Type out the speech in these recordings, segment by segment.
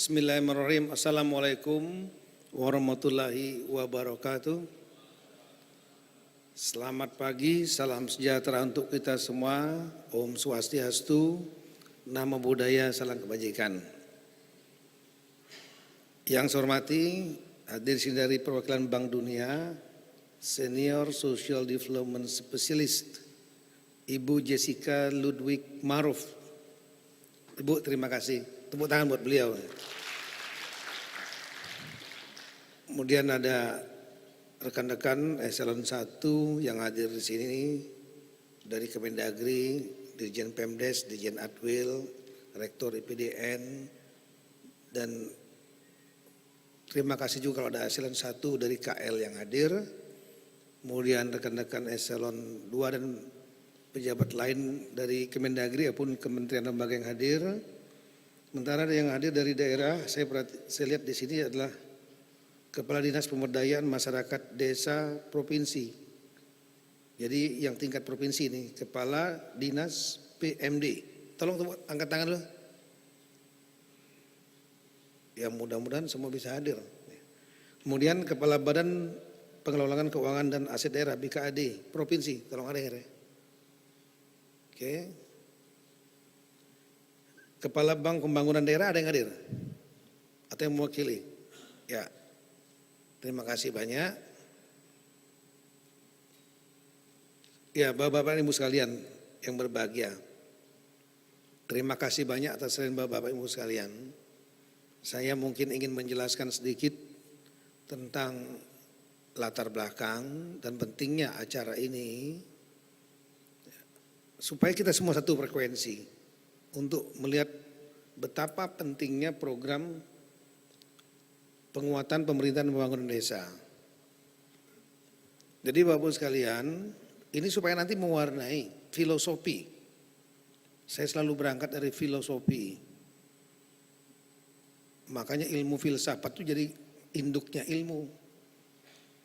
Bismillahirrahmanirrahim. Assalamualaikum warahmatullahi wabarakatuh. Selamat pagi, salam sejahtera untuk kita semua. Om Swastiastu, Namo Buddhaya, salam kebajikan. Yang saya hormati, hadir sini dari perwakilan Bank Dunia, Senior Social Development Specialist, Ibu Jessica Ludwig Maruf. Ibu, terima kasih. Tepuk tangan buat beliau. Kemudian ada rekan-rekan eselon 1 yang hadir di sini dari Kemendagri, Dirjen Pemdes, Dirjen Adwil, Rektor IPDN, dan terima kasih juga kalau ada eselon 1 dari KL yang hadir. Kemudian rekan-rekan eselon 2 dan pejabat lain dari Kemendagri maupun kementerian lembaga yang hadir. Sementara yang hadir dari daerah, saya lihat di sini adalah Kepala Dinas Pemberdayaan Masyarakat Desa Provinsi. Jadi yang tingkat provinsi ini, Kepala Dinas PMD. Tolong angkat tangan dulu. Ya mudah-mudahan semua bisa hadir. Kemudian Kepala Badan Pengelolaan Keuangan dan Aset Daerah BKAD Provinsi. Tolong ada ya. Oke. Kepala Bank Pembangunan Daerah ada yang hadir? Atau yang mewakili? Ya, terima kasih banyak. Ya, Bapak-Bapak Ibu sekalian yang berbahagia. Terima kasih banyak atas selain Bapak-Bapak Ibu sekalian. Saya mungkin ingin menjelaskan sedikit tentang latar belakang dan pentingnya acara ini. Supaya kita semua satu frekuensi. Untuk melihat betapa pentingnya program penguatan pemerintahan pembangunan desa. Jadi Bapak Ibu sekalian, ini supaya nanti mewarnai filosofi. Saya selalu berangkat dari filosofi. Makanya ilmu filsafat itu jadi induknya ilmu.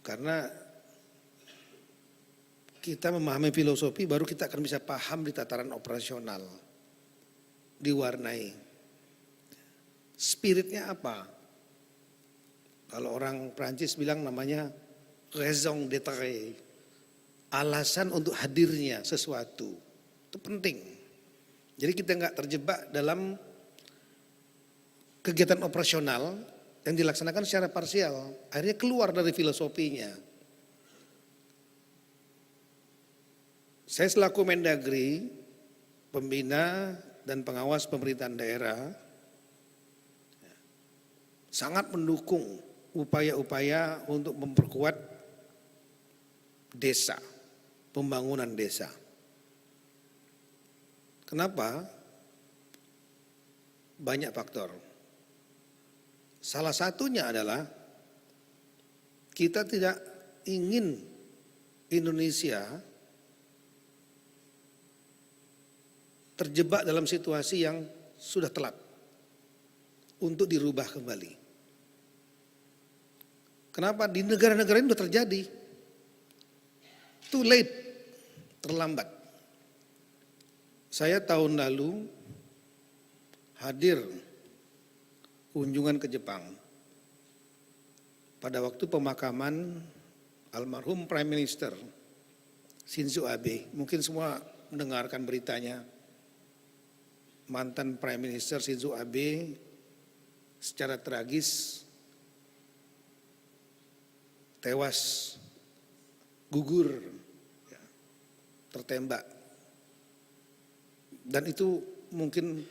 Karena kita memahami filosofi baru kita akan bisa paham di tataran operasional. Diwarnai spiritnya apa? Kalau orang Prancis bilang namanya raison d'être, alasan untuk hadirnya sesuatu itu penting. Jadi kita nggak terjebak dalam kegiatan operasional yang dilaksanakan secara parsial, akhirnya keluar dari filosofinya. Saya selaku Mendagri, pembina dan pengawas pemerintahan daerah sangat mendukung upaya-upaya untuk memperkuat desa, pembangunan desa. Kenapa? Banyak faktor. Salah satunya adalah kita tidak ingin Indonesia terjebak dalam situasi yang sudah telat untuk dirubah kembali. Kenapa? Di negara-negara ini sudah terjadi. Too late, terlambat. Saya tahun lalu hadir kunjungan ke Jepang. Pada waktu pemakaman almarhum Prime Minister Shinzo Abe. Mungkin semua mendengarkan beritanya. Mantan Prime Minister Shinzo Abe secara tragis tewas, gugur, tertembak. Dan itu mungkin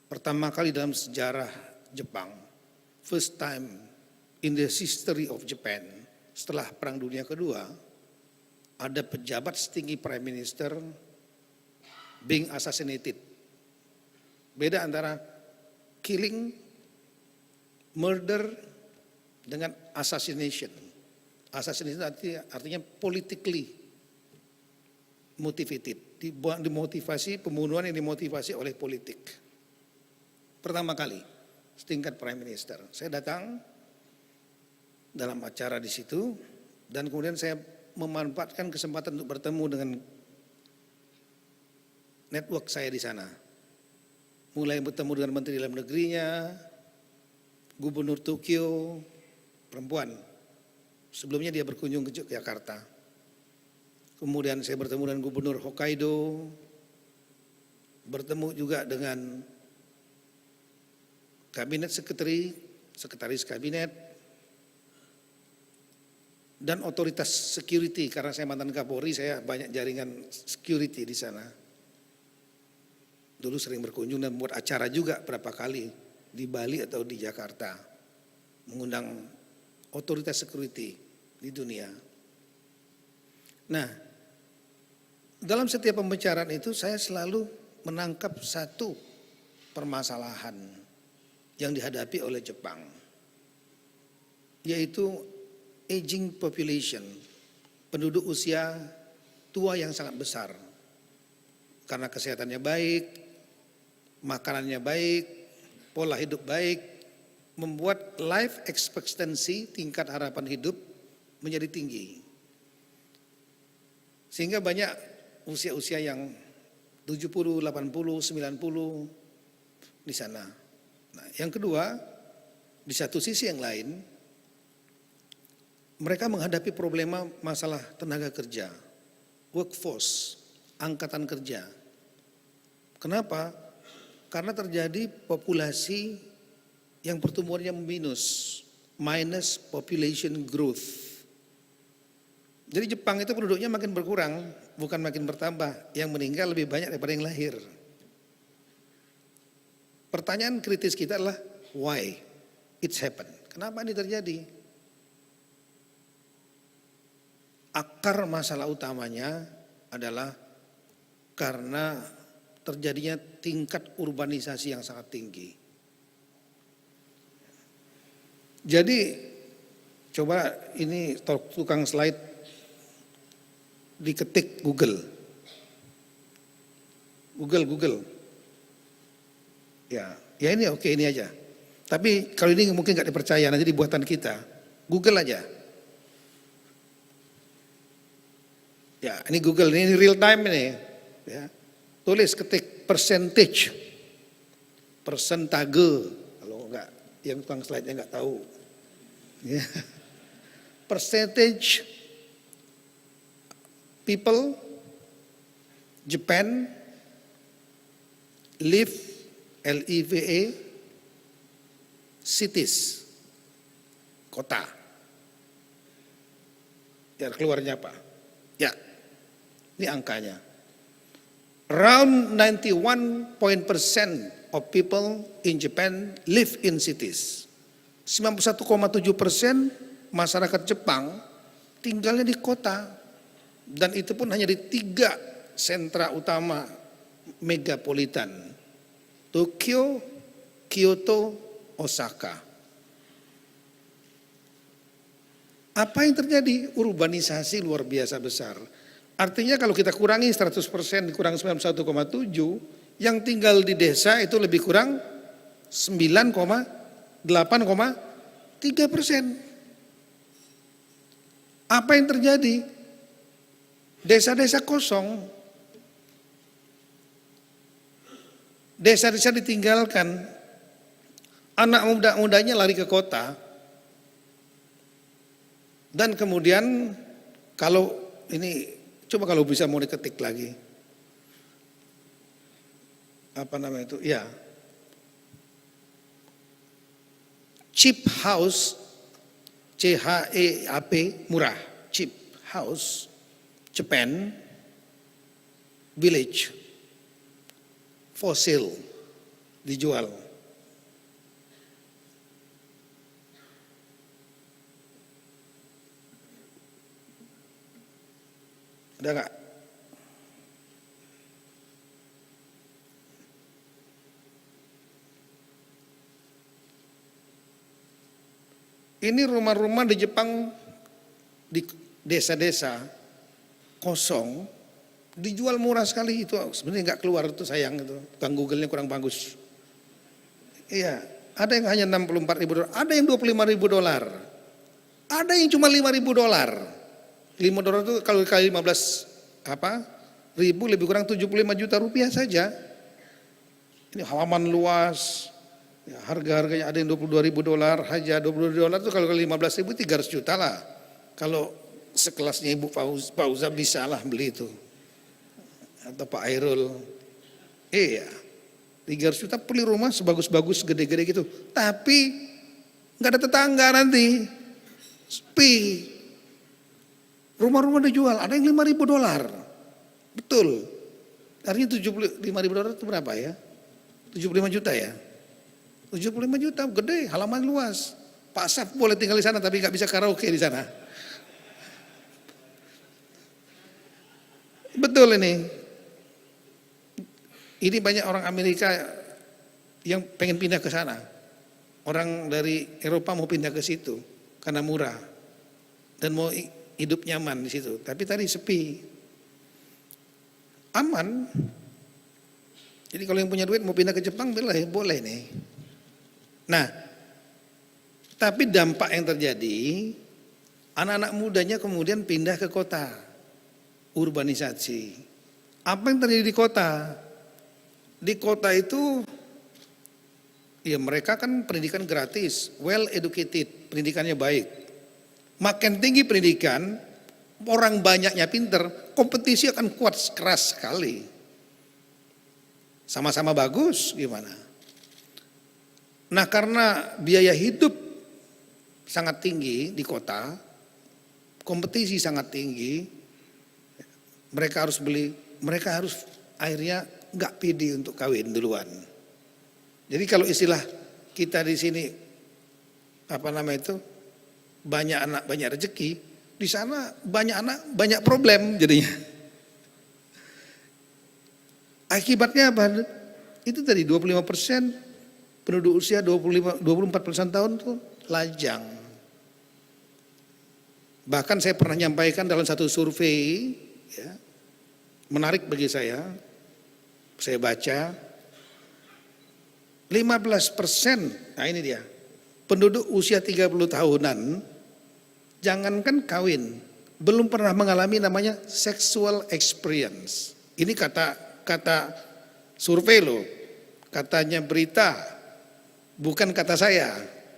pertama kali dalam sejarah Jepang, first time in the history of Japan, setelah Perang Dunia Kedua, ada pejabat setinggi Prime Minister being assassinated. Beda antara killing, murder dengan assassination. Assassination artinya politically motivated, dimotivasi, pembunuhan yang dimotivasi oleh politik. Pertama kali setingkat Prime Minister. Saya datang dalam acara di situ dan kemudian saya memanfaatkan kesempatan untuk bertemu dengan network saya di sana. Mulai bertemu dengan Menteri Dalam Negerinya, Gubernur Tokyo perempuan. Sebelumnya dia berkunjung ke Jakarta. Kemudian saya bertemu dengan Gubernur Hokkaido, bertemu juga dengan kabinet sekretaris kabinet, dan otoritas security. Karena saya mantan Kapolri, saya banyak jaringan security di sana. Dulu sering berkunjung dan membuat acara juga berapa kali di Bali atau di Jakarta, mengundang otoritas security di dunia. Nah, dalam setiap pembicaraan itu saya selalu menangkap satu permasalahan yang dihadapi oleh Jepang, yaitu aging population, penduduk usia tua yang sangat besar. Karena kesehatannya baik, makanannya baik, pola hidup baik, membuat life expectancy, tingkat harapan hidup menjadi tinggi. Sehingga banyak usia-usia yang 70, 80, 90 di sana. Nah, yang kedua, di satu sisi yang lain, mereka menghadapi problema masalah tenaga kerja, workforce, angkatan kerja. Kenapa? Karena terjadi populasi yang pertumbuhannya minus population growth. Jadi Jepang itu penduduknya makin berkurang, bukan makin bertambah. Yang meninggal lebih banyak daripada yang lahir. Pertanyaan kritis kita adalah why it's happen? Kenapa ini terjadi? Akar masalah utamanya adalah karena terjadinya tingkat urbanisasi yang sangat tinggi. Jadi coba ini tukang slide diketik Google. Ya ini oke, ini aja. Tapi kalau ini mungkin nggak dipercaya, nanti dibuatan kita. Google aja. Ya ini Google, ini real time ini. Ya. Tulis ketik percentage, persentage. Kalau enggak, yang tukang slide-nya enggak tahu. Ya. Percentage people Japan live LIVE cities, kota. Ya keluarnya apa? Ya, ini angkanya. Around 91% of people in Japan live in cities. 91,7% masyarakat Jepang tinggalnya di kota. Dan itu pun hanya di 3 sentra utama megapolitan. Tokyo, Kyoto, Osaka. Apa yang terjadi? Urbanisasi luar biasa besar. Artinya kalau kita kurangi 100%, kurang 91,7, yang tinggal di desa itu lebih kurang 8,3%. Apa yang terjadi? Desa-desa kosong. Desa-desa ditinggalkan. Anak muda-mudanya lari ke kota. Dan kemudian kalau ini, coba kalau bisa mau diketik lagi. Apa namanya itu? Ya. Cheap house, CHEAP, murah. Cheap house, Japan, village, for sale, dijual. Ada nggak? Ini rumah-rumah di Jepang, di desa-desa kosong, dijual murah sekali. Itu sebenarnya nggak keluar, itu sayang itu. Tukang Google-nya kurang bagus. Iya, ada yang hanya 64.000 dolar, ada yang 25.000 dolar, ada yang cuma 5.000 dolar. 5 dolar itu kalau kali 15 ribu lebih kurang 75 juta rupiah saja. Ini halaman luas, Ya, harga-harganya ada yang 22.000 dolar, haja 22 dolar itu kalau 15.000 300 juta lah. Kalau sekelasnya Ibu Fauza bisa lah beli itu. Atau Pak Airul. Iya, 300 juta beli rumah sebagus-bagus gede-gede gitu. Tapi nggak ada tetangga nanti. Sepi. Rumah-rumah dijual, ada yang 5.000 dolar. Betul. Artinya 75.000 dolar itu berapa ya? 75 juta ya? 75 juta, gede, halaman luas. Pak Saf boleh tinggal di sana tapi nggak bisa karaoke di sana. Betul ini. Ini banyak orang Amerika yang pengen pindah ke sana. Orang dari Eropa mau pindah ke situ karena murah dan mau hidup nyaman di situ. Tapi tadi sepi, aman. Jadi kalau yang punya duit mau pindah ke Jepang boleh nih. Nah, tapi dampak yang terjadi, anak-anak mudanya kemudian pindah ke kota, urbanisasi. Apa yang terjadi di kota? Di kota itu, ya mereka kan pendidikan gratis, well educated, pendidikannya baik. Makin tinggi pendidikan, orang banyaknya pinter, kompetisi akan kuat keras sekali. Sama-sama bagus, gimana? Nah karena biaya hidup sangat tinggi di kota, kompetisi sangat tinggi, mereka harus akhirnya nggak pede untuk kawin duluan. Jadi kalau istilah kita di sini banyak anak banyak rezeki, di sana banyak anak banyak problem jadinya. Akibatnya apa? Itu tadi 25% penduduk usia 24% tahun itu lajang. Bahkan saya pernah nyampaikan dalam satu survei, ya, menarik bagi saya baca 15%, nah ini dia, penduduk usia 30 tahunan, jangankan kawin, belum pernah mengalami namanya sexual experience. Ini kata survei loh, katanya berita, bukan kata saya.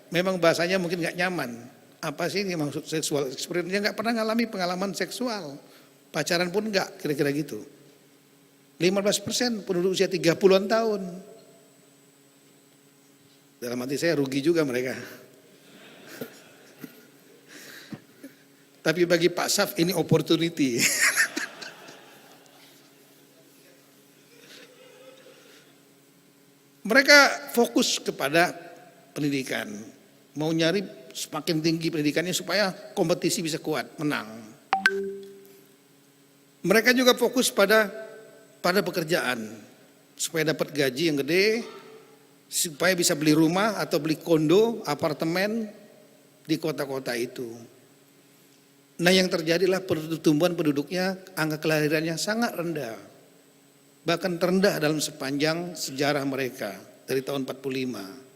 Memang bahasanya mungkin nggak nyaman. Apa sih ini maksud sexual experience? Dia nggak pernah mengalami pengalaman seksual, pacaran pun nggak, kira-kira gitu. 15% penduduk usia 30-an tahun. Dalam hati saya rugi juga mereka. Tapi bagi Pak Saf ini opportunity. Mereka fokus kepada pendidikan. Mau nyari semakin tinggi pendidikannya supaya kompetisi bisa kuat, menang. Mereka juga fokus pada pekerjaan. Supaya dapat gaji yang gede, supaya bisa beli rumah atau beli kondo, apartemen di kota-kota itu. Nah yang terjadilah pertumbuhan penduduknya, angka kelahirannya sangat rendah. Bahkan terendah dalam sepanjang sejarah mereka dari tahun 45.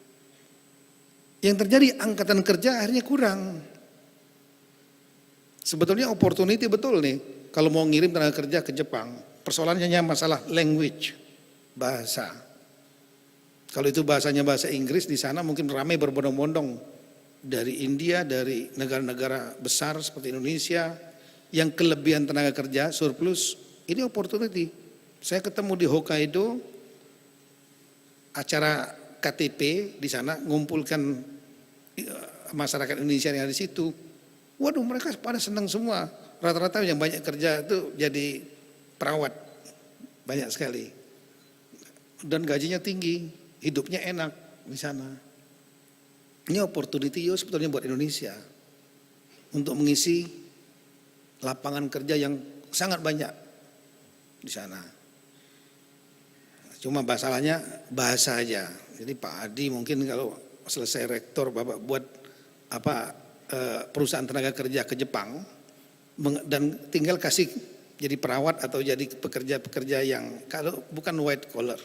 Yang terjadi angkatan kerja akhirnya kurang. Sebetulnya opportunity betul nih kalau mau ngirim tenaga kerja ke Jepang. Persoalannya masalah language, bahasa. Kalau itu bahasanya bahasa Inggris, di sana mungkin ramai berbondong-bondong dari India, dari negara-negara besar seperti Indonesia yang kelebihan tenaga kerja surplus. Ini opportunity. Saya ketemu di Hokkaido, acara KTP di sana, ngumpulkan masyarakat Indonesia yang ada di situ. Waduh, mereka pada senang semua. Rata-rata yang banyak kerja itu jadi perawat, banyak sekali. Dan gajinya tinggi, hidupnya enak di sana. Ini opportunity sebetulnya buat Indonesia untuk mengisi lapangan kerja yang sangat banyak di sana. Cuma masalahnya bahasa aja. Jadi Pak Adi mungkin kalau selesai rektor Bapak buat perusahaan tenaga kerja ke Jepang dan tinggal kasih jadi perawat atau jadi pekerja-pekerja yang kalau bukan white collar.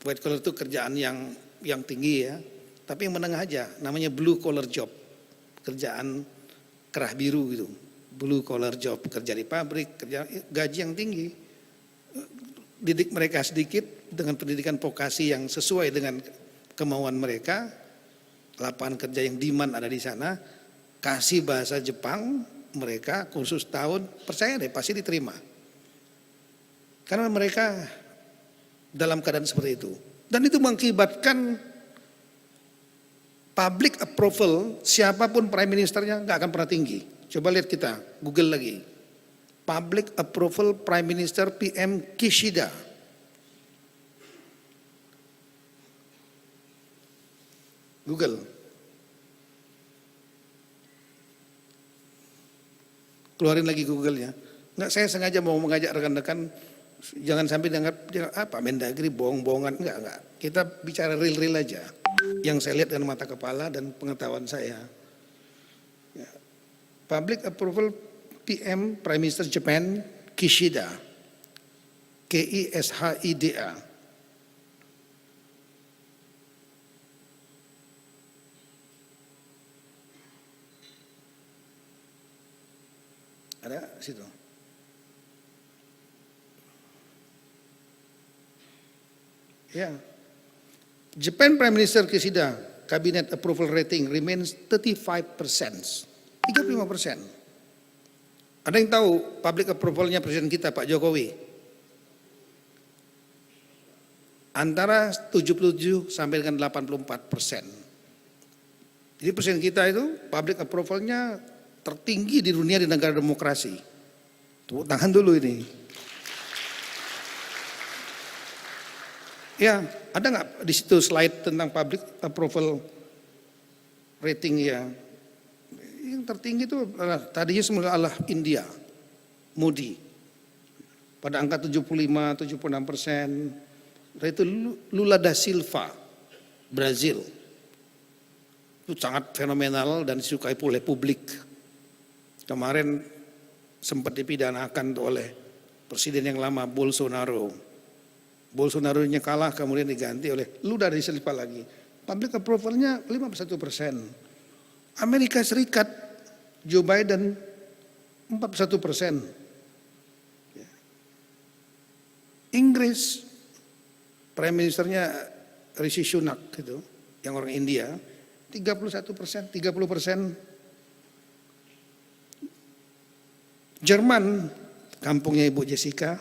White collar itu kerjaan yang tinggi ya, tapi yang menengah aja, namanya blue collar job. Kerjaan kerah biru gitu. Blue collar job, kerja di pabrik, kerja gaji yang tinggi. Didik mereka sedikit dengan pendidikan vokasi yang sesuai dengan kemauan mereka, lapangan kerja yang demand ada di sana, kasih bahasa Jepang, mereka kursus tahun, percaya deh pasti diterima. Karena mereka dalam keadaan seperti itu. Dan itu mengakibatkan public approval, siapapun prime ministernya nggak akan pernah tinggi. Coba lihat kita, Google lagi. Public approval Prime Minister PM Kishida. Google. Keluarin lagi Google-nya. Enggak, saya sengaja mau mengajak rekan-rekan jangan sampai dianggap apa Mendagri bohong-bohongan, enggak. Kita bicara real-real aja. Yang saya lihat dengan mata kepala dan pengetahuan saya. Ya. Public approval PM Prime Minister Japan Kishida. KISHIDA. Ada situ. Ya. Japan Prime Minister Kishida Cabinet approval rating remains 35%. 35%. Ada yang tahu public approvalnya presiden kita Pak Jokowi? Antara 77 sampai dengan 84%. Jadi presiden kita itu public approvalnya tertinggi di dunia di negara demokrasi. Tepuk tangan dulu ini. Ya, ada nggak di situ slide tentang public approval rating ya? Yang tertinggi itu adalah tadinya semula adalah India, Modi, pada angka 75-76%. Itu Lula da Silva, Brazil, itu sangat fenomenal dan disukai oleh publik. Kemarin sempat dipidanakan oleh presiden yang lama Bolsonaro. Bolsonaro-nya kalah kemudian diganti oleh Lula da Silva lagi. Public approval-nya 51%. Amerika Serikat, Joe Biden 41%. Inggris, Prime Ministernya Rishi Sunak gitu, yang orang India, 31%, 30%. Jerman, kampungnya Ibu Jessica,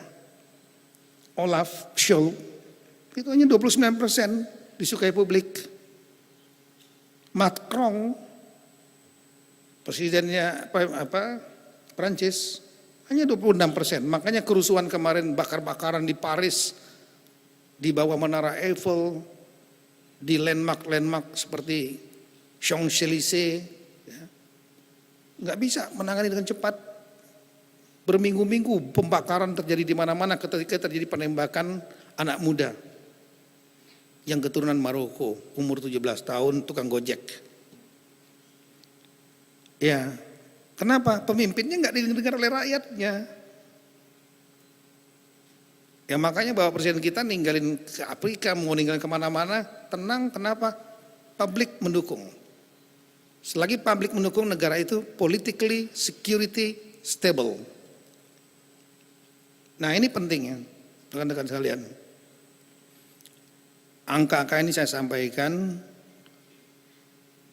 Olaf Scholz, itu hanya 29% disukai publik. Macron, presidennya Prancis, hanya 26%. Makanya kerusuhan kemarin bakar-bakaran di Paris, di bawah Menara Eiffel, di landmark seperti Champs-Élysées, ya, nggak bisa menangani dengan cepat. Berminggu-minggu pembakaran terjadi di mana-mana ketika terjadi penembakan anak muda yang keturunan Maroko, umur 17 tahun, tukang gojek. Ya, kenapa? Pemimpinnya nggak didengar oleh rakyatnya. Ya makanya bahwa presiden kita ninggalin ke Afrika, mau ninggalin kemana-mana, tenang. Kenapa? Publik mendukung. Selagi publik mendukung, negara itu politically, security, stable. Nah ini pentingnya, rekan-rekan sekalian. Angka-angka ini saya sampaikan,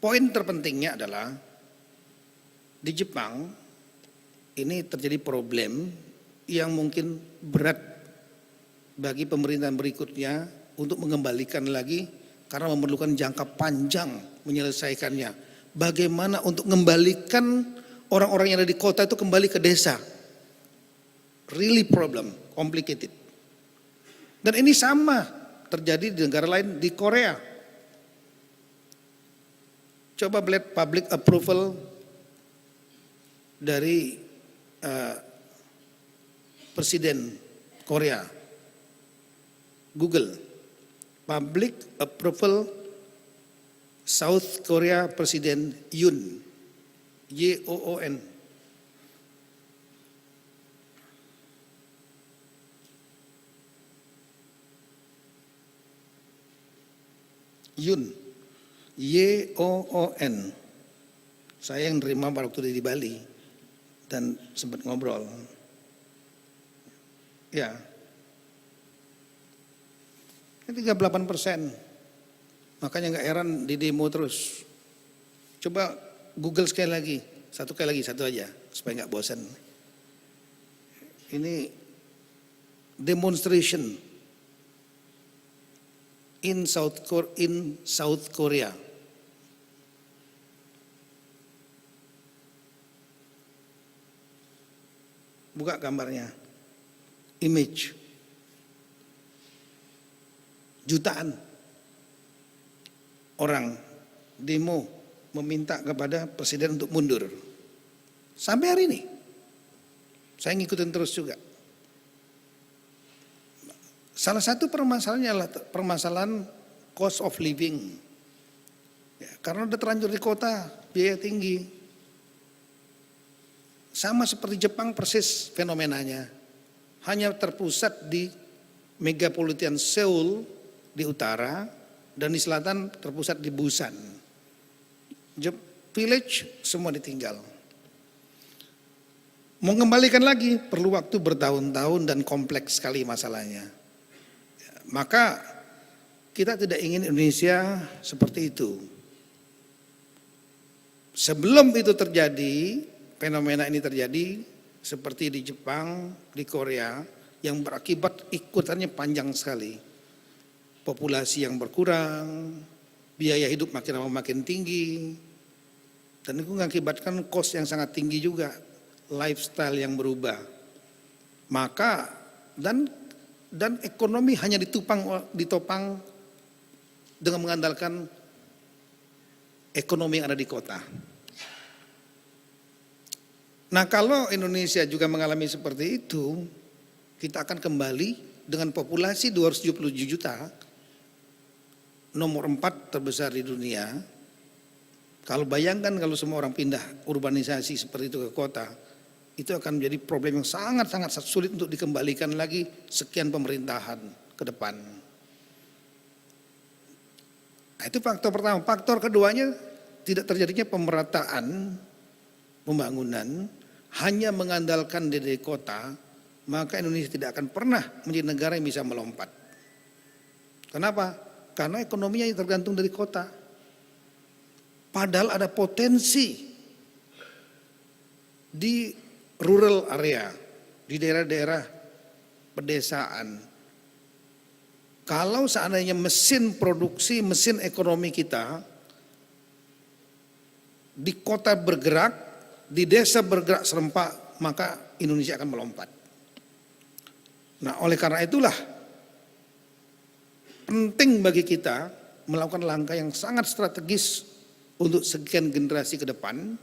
poin terpentingnya adalah di Jepang ini terjadi problem yang mungkin berat bagi pemerintahan berikutnya untuk mengembalikan lagi karena memerlukan jangka panjang menyelesaikannya. Bagaimana untuk mengembalikan orang-orang yang ada di kota itu kembali ke desa? Really problem, complicated. Dan ini sama terjadi di negara lain, di Korea. Coba lihat public approval dari Presiden Korea. Google, public approval South Korea Presiden Yoon, YOON. Yoon, YOON. Saya yang nerima waktu di Bali dan sempat ngobrol. Ya, 38%. Makanya nggak heran di demo terus. Coba Google sekali lagi, satu kali lagi, satu aja supaya nggak bosan. Ini demonstration in South Korea. Buka gambarnya, image, jutaan orang demo meminta kepada presiden untuk mundur. Sampai hari ini, saya ngikutin terus juga. Salah satu permasalahannya adalah permasalahan cost of living. Ya, karena udah terlanjur di kota, biaya tinggi. Sama seperti Jepang persis fenomenanya. Hanya terpusat di megapolitan Seoul di utara dan di selatan terpusat di Busan. Village semua ditinggal. Mau kembalikan lagi perlu waktu bertahun-tahun dan kompleks sekali masalahnya. Maka kita tidak ingin Indonesia seperti itu. Sebelum itu terjadi, fenomena ini terjadi seperti di Jepang, di Korea, yang berakibat ikutannya panjang sekali. Populasi yang berkurang, biaya hidup makin lama makin tinggi, dan itu mengakibatkan cost yang sangat tinggi juga, lifestyle yang berubah. Maka dan ekonomi hanya ditopang dengan mengandalkan ekonomi yang ada di kota. Nah, kalau Indonesia juga mengalami seperti itu, kita akan kembali dengan populasi 277 juta, nomor 4 terbesar di dunia. Kalau bayangkan kalau semua orang pindah urbanisasi seperti itu ke kota, itu akan menjadi problem yang sangat-sangat sulit untuk dikembalikan lagi sekian pemerintahan ke depan. Nah, itu faktor pertama. Faktor keduanya, tidak terjadinya pemerataan pembangunan, hanya mengandalkan dari kota, maka Indonesia tidak akan pernah menjadi negara yang bisa melompat. Kenapa? Karena ekonominya yang tergantung dari kota. Padahal ada potensi di rural area, di daerah-daerah pedesaan. Kalau seandainya mesin produksi, mesin ekonomi kita di kota bergerak, di desa bergerak serempak, maka Indonesia akan melompat. Nah, oleh karena itulah penting bagi kita melakukan langkah yang sangat strategis untuk sekian generasi ke depan,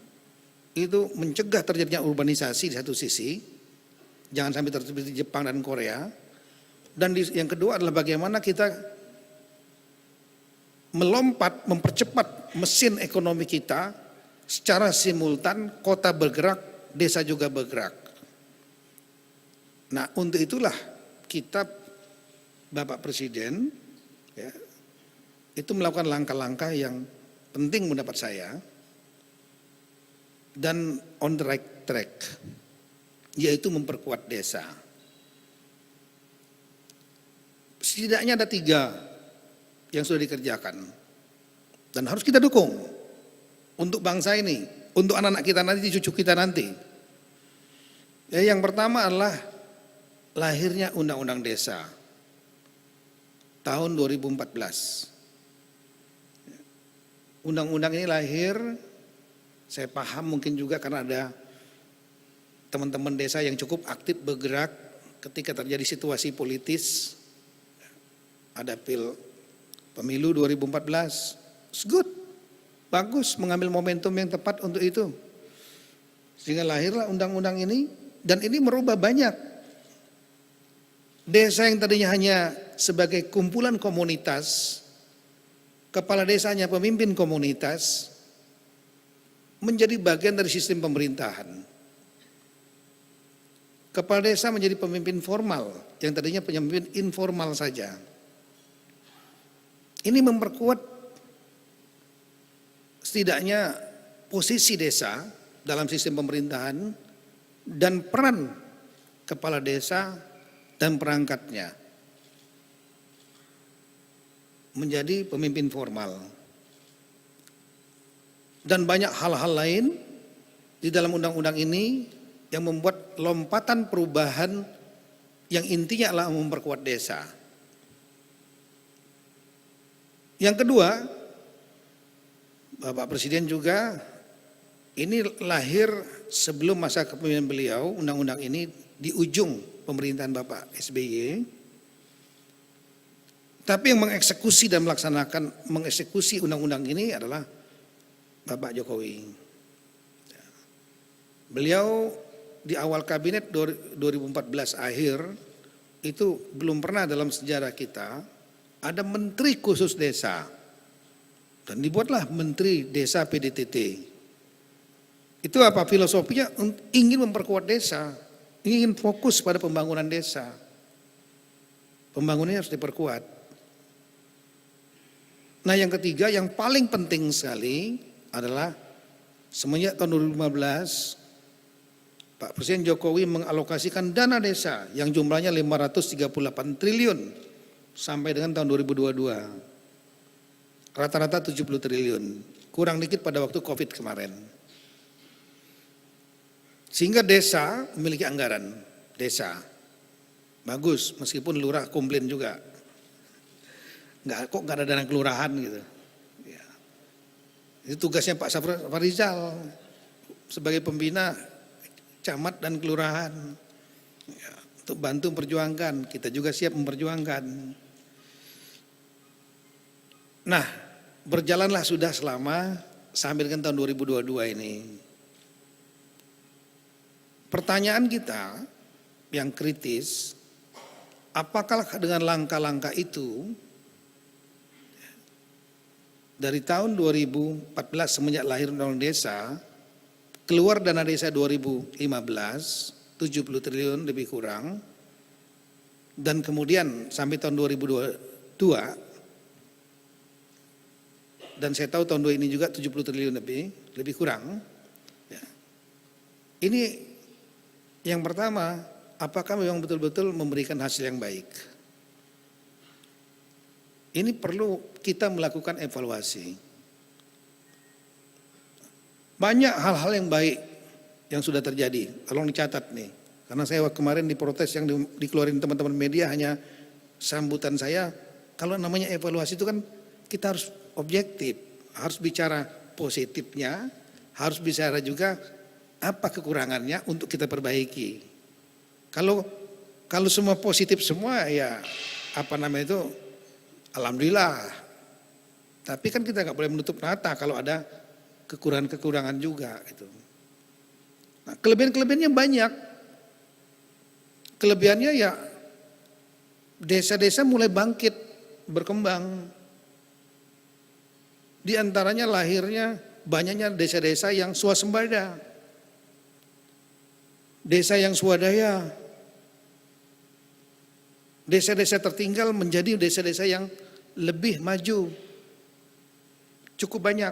itu mencegah terjadinya urbanisasi di satu sisi, jangan sampai terjadi di Jepang dan Korea, dan yang kedua adalah bagaimana kita melompat, mempercepat mesin ekonomi kita secara simultan, kota bergerak, desa juga bergerak. Nah, untuk itulah kita, Bapak Presiden, ya, itu melakukan langkah-langkah yang penting mendapat saya, dan on the right track, yaitu memperkuat desa. Setidaknya ada 3 yang sudah dikerjakan, dan harus kita dukung. Untuk bangsa ini, untuk anak-anak kita nanti, cucu kita nanti. Ya, yang pertama adalah lahirnya Undang-Undang Desa tahun 2014. Undang-undang ini lahir, saya paham mungkin juga karena ada teman-teman desa yang cukup aktif bergerak ketika terjadi situasi politis. Ada pemilu 2014, it's good. Bagus, mengambil momentum yang tepat untuk itu. Sehingga lahirlah undang-undang ini, dan ini merubah banyak. Desa yang tadinya hanya sebagai kumpulan komunitas, kepala desanya pemimpin komunitas, menjadi bagian dari sistem pemerintahan. Kepala desa menjadi pemimpin formal, yang tadinya pemimpin informal saja. Ini memperkuat setidaknya posisi desa dalam sistem pemerintahan dan peran kepala desa dan perangkatnya. menjadi pemimpin formal. Dan banyak hal-hal lain di dalam undang-undang ini yang membuat lompatan perubahan yang intinya adalah memperkuat desa. Yang kedua, Bapak Presiden juga ini lahir sebelum masa kepemimpinan beliau, undang-undang ini di ujung pemerintahan Bapak SBY. Tapi yang mengeksekusi dan mengeksekusi undang-undang ini adalah Bapak Jokowi. Beliau di awal kabinet 2014 akhir itu belum pernah dalam sejarah kita ada menteri khusus desa. Dan dibuatlah Menteri Desa PDTT. Itu apa filosofinya? Ingin memperkuat desa, ingin fokus pada pembangunan desa. Pembangunannya harus diperkuat. Nah yang ketiga yang paling penting sekali adalah semenjak tahun 2015 Pak Presiden Jokowi mengalokasikan dana desa yang jumlahnya 538 triliun sampai dengan tahun 2022. Rata-rata 70 triliun, kurang dikit pada waktu Covid kemarin. Sehingga desa memiliki anggaran desa. Bagus, meskipun lurah komplain juga. Kok nggak ada dana kelurahan gitu. Ya. Itu tugasnya Pak Safrizal sebagai pembina camat dan kelurahan. Ya, untuk bantu memperjuangkan, kita juga siap memperjuangkan. Nah, berjalanlah sudah selama sampai dengan tahun 2022 ini. Pertanyaan kita yang kritis, apakah dengan langkah-langkah itu dari tahun 2014 semenjak lahir Undang-Undang Desa, keluar dana desa 2015, 70 triliun lebih kurang, dan kemudian sampai tahun 2022, dan saya tahu tahun 2 ini juga 70 triliun lebih kurang. Ya. Ini yang pertama, apakah memang betul-betul memberikan hasil yang baik? Ini perlu kita melakukan evaluasi. Banyak hal-hal yang baik yang sudah terjadi, tolong dicatat nih. Karena saya kemarin diprotes yang dikeluarin teman-teman media hanya sambutan saya. Kalau namanya evaluasi itu kan kita harus objektif, harus bicara positifnya, harus bicara juga apa kekurangannya untuk kita perbaiki. Kalau semua positif semua ya apa namanya itu alhamdulillah. Tapi kan kita nggak boleh menutup mata kalau ada kekurangan-kekurangan juga gitu. Nah, kelebihan-kelebihannya banyak. Kelebihannya ya desa-desa mulai bangkit, berkembang. Di antaranya lahirnya banyaknya desa-desa yang swasembada. Desa yang swadaya. Desa-desa tertinggal menjadi desa-desa yang lebih maju. Cukup banyak.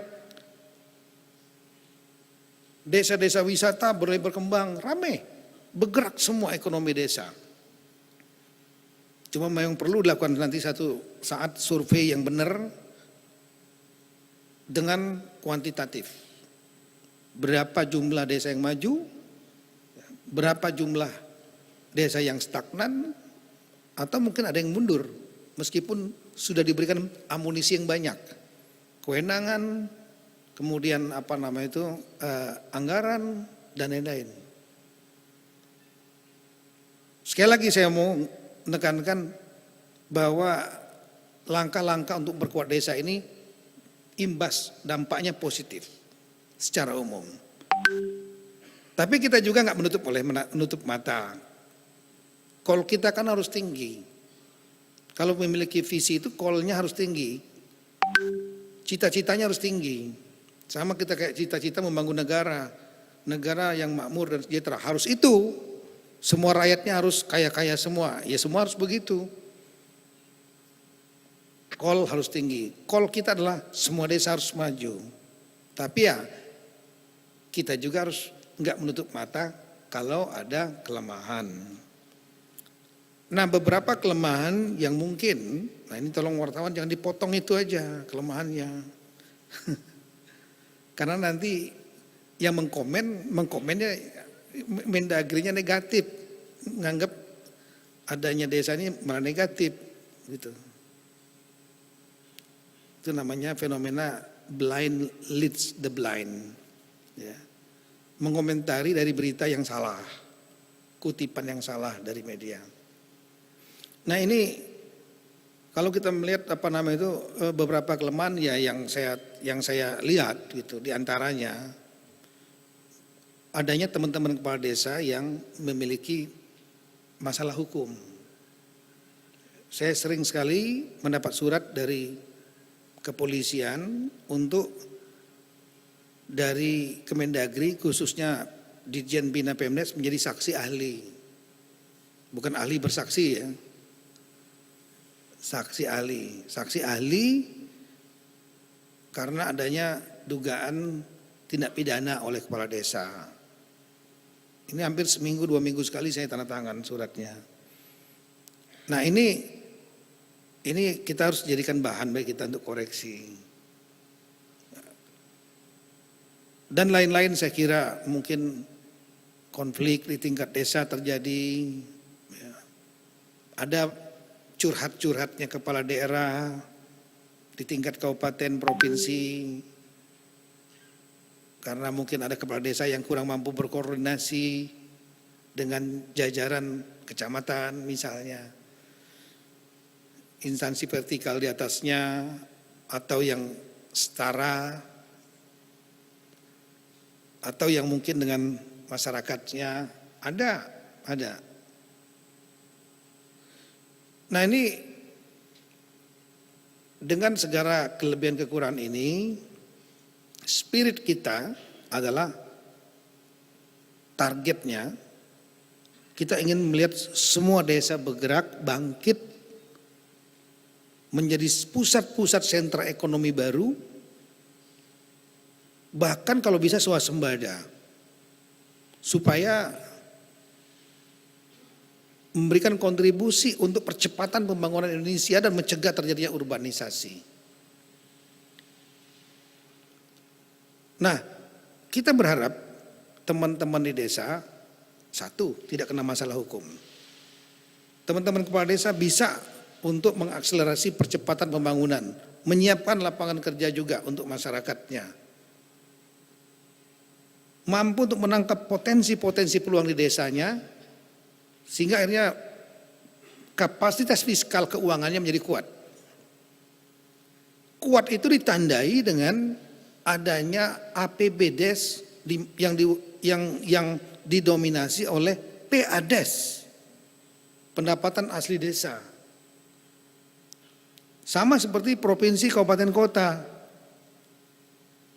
Desa-desa wisata boleh berkembang, ramai. Bergerak semua ekonomi desa. Cuma memang perlu dilakukan nanti satu saat survei yang benar dengan kuantitatif. Berapa jumlah desa yang maju, berapa jumlah desa yang stagnan, atau mungkin ada yang mundur meskipun sudah diberikan amunisi yang banyak. Kewenangan, kemudian anggaran dan lain-lain. Sekali lagi saya mau menekankan bahwa langkah-langkah untuk berkuat desa ini imbas dampaknya positif secara umum. Tapi kita juga nggak menutup mata. Call kita kan harus tinggi. Kalau memiliki visi itu call-nya harus tinggi. Cita-citanya harus tinggi. Sama kita kayak cita-cita membangun negara yang makmur dan sejahtera. Harus itu. Semua rakyatnya harus kaya-kaya semua. Ya semua harus begitu. Call harus tinggi. Call kita adalah semua desa harus maju. Tapi ya kita juga harus nggak menutup mata kalau ada kelemahan. Nah, beberapa kelemahan yang mungkin, nah ini tolong wartawan jangan dipotong itu aja kelemahannya. Karena nanti yang mengkomennya Mendagrinya negatif, menganggap adanya desa ini malah negatif gitu. Itu namanya fenomena blind leads the blind. Ya. Mengomentari dari berita yang salah, kutipan yang salah dari media. Nah ini kalau kita melihat beberapa kelemahan ya yang saya lihat gitu, di antaranya adanya teman-teman kepala desa yang memiliki masalah hukum. Saya sering sekali mendapat surat dari kepolisian untuk dari Kemendagri khususnya Ditjen Bina Pemdes menjadi saksi ahli. Bukan ahli bersaksi ya. Saksi ahli karena adanya dugaan tindak pidana oleh kepala desa. Ini hampir seminggu 2 minggu sekali saya tanda tangan suratnya. Nah ini kita harus jadikan bahan bagi kita untuk koreksi. Dan lain-lain saya kira mungkin konflik di tingkat desa terjadi. Ya. Ada curhat-curhatnya kepala daerah di tingkat kabupaten, provinsi. Karena mungkin ada kepala desa yang kurang mampu berkoordinasi dengan jajaran kecamatan misalnya. Instansi vertikal di atasnya atau yang setara atau yang mungkin dengan masyarakatnya ada. Nah ini dengan segala kelebihan kekurangan ini, spirit kita adalah targetnya kita ingin melihat semua desa bergerak bangkit menjadi pusat-pusat sentra ekonomi baru, bahkan kalau bisa swasembada, supaya memberikan kontribusi untuk percepatan pembangunan Indonesia dan mencegah terjadinya urbanisasi. Nah, kita berharap teman-teman di desa, satu, tidak kena masalah hukum. Teman-teman kepala desa bisa untuk mengakselerasi percepatan pembangunan, menyiapkan lapangan kerja juga untuk masyarakatnya. Mampu untuk menangkap potensi-potensi peluang di desanya, sehingga akhirnya kapasitas fiskal keuangannya menjadi kuat. Kuat itu ditandai dengan adanya APBDes yang didominasi oleh PADes, pendapatan asli desa. Sama seperti provinsi, kabupaten, kota.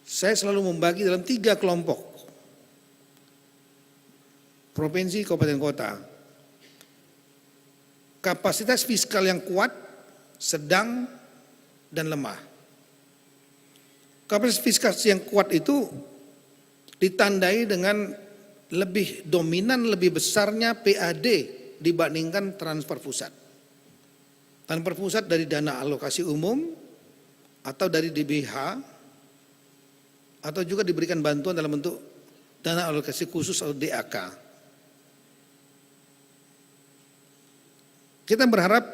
Saya selalu membagi dalam 3 kelompok. Provinsi, kabupaten, kota. Kapasitas fiskal yang kuat, sedang, dan lemah. Kapasitas fiskal yang kuat itu ditandai dengan lebih dominan, lebih besarnya PAD dibandingkan transfer pusat. Transfer pusat dari dana alokasi umum atau dari DBH atau juga diberikan bantuan dalam bentuk dana alokasi khusus atau DAK. Kita berharap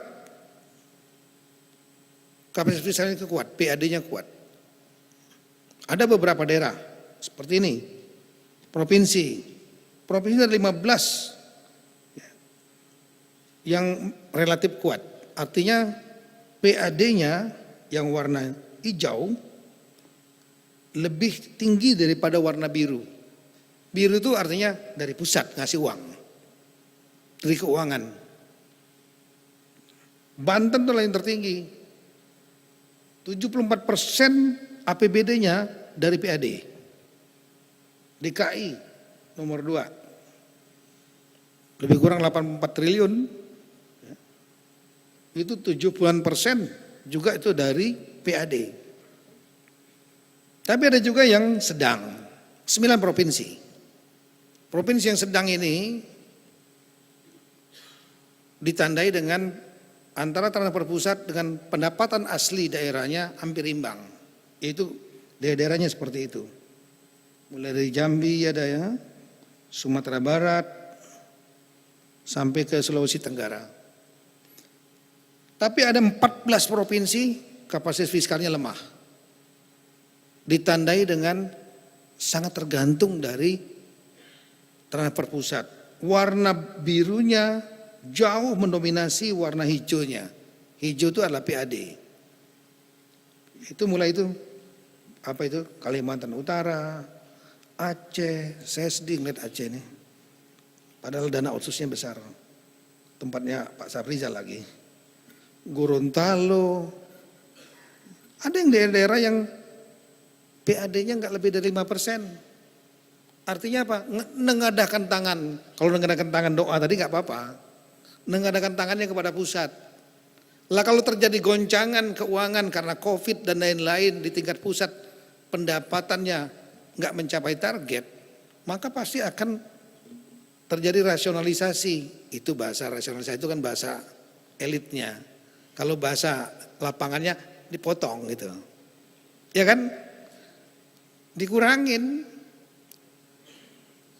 kapasitas fiskalnya kuat, PAD-nya kuat. Ada beberapa daerah seperti ini, provinsi ada 15 yang relatif kuat. Artinya PAD-nya yang warna hijau lebih tinggi daripada warna biru. Biru itu artinya dari pusat ngasih uang, dari keuangan. Banten itu yang tertinggi, 74% APBD-nya dari PAD. DKI nomor 2, lebih kurang 84 triliun, itu 70% juga itu dari PAD. Tapi ada juga yang sedang, 9 provinsi. Provinsi yang sedang ini ditandai dengan antara transfer pusat dengan pendapatan asli daerahnya hampir imbang. Itu daerah-daerahnya seperti itu. Mulai dari Jambi ada ya, Sumatera Barat, sampai ke Sulawesi Tenggara. Tapi ada 14 provinsi kapasitas fiskalnya lemah. Ditandai dengan sangat tergantung dari transfer pusat. Warna birunya jauh mendominasi warna hijaunya. Hijau itu adalah PAD. Itu mulai itu, apa itu, Kalimantan Utara, Aceh, saya sedih ngeliat Aceh ini. Padahal dana otsusnya besar. Tempatnya Pak Safrizal lagi. Gorontalo. Ada yang daerah-daerah yang PAD-nya nggak lebih dari 5%. Artinya apa? Nengadahkan tangan. Kalau nengadahkan tangan doa tadi nggak apa-apa. Nengadahkan tangannya kepada pusat. Lah kalau terjadi goncangan keuangan karena COVID dan lain-lain di tingkat pusat, pendapatannya nggak mencapai target, maka pasti akan terjadi rasionalisasi. Itu bahasa rasionalisasi itu kan bahasa elitnya. Kalau bahasa lapangannya dipotong gitu. Ya kan? Dikurangin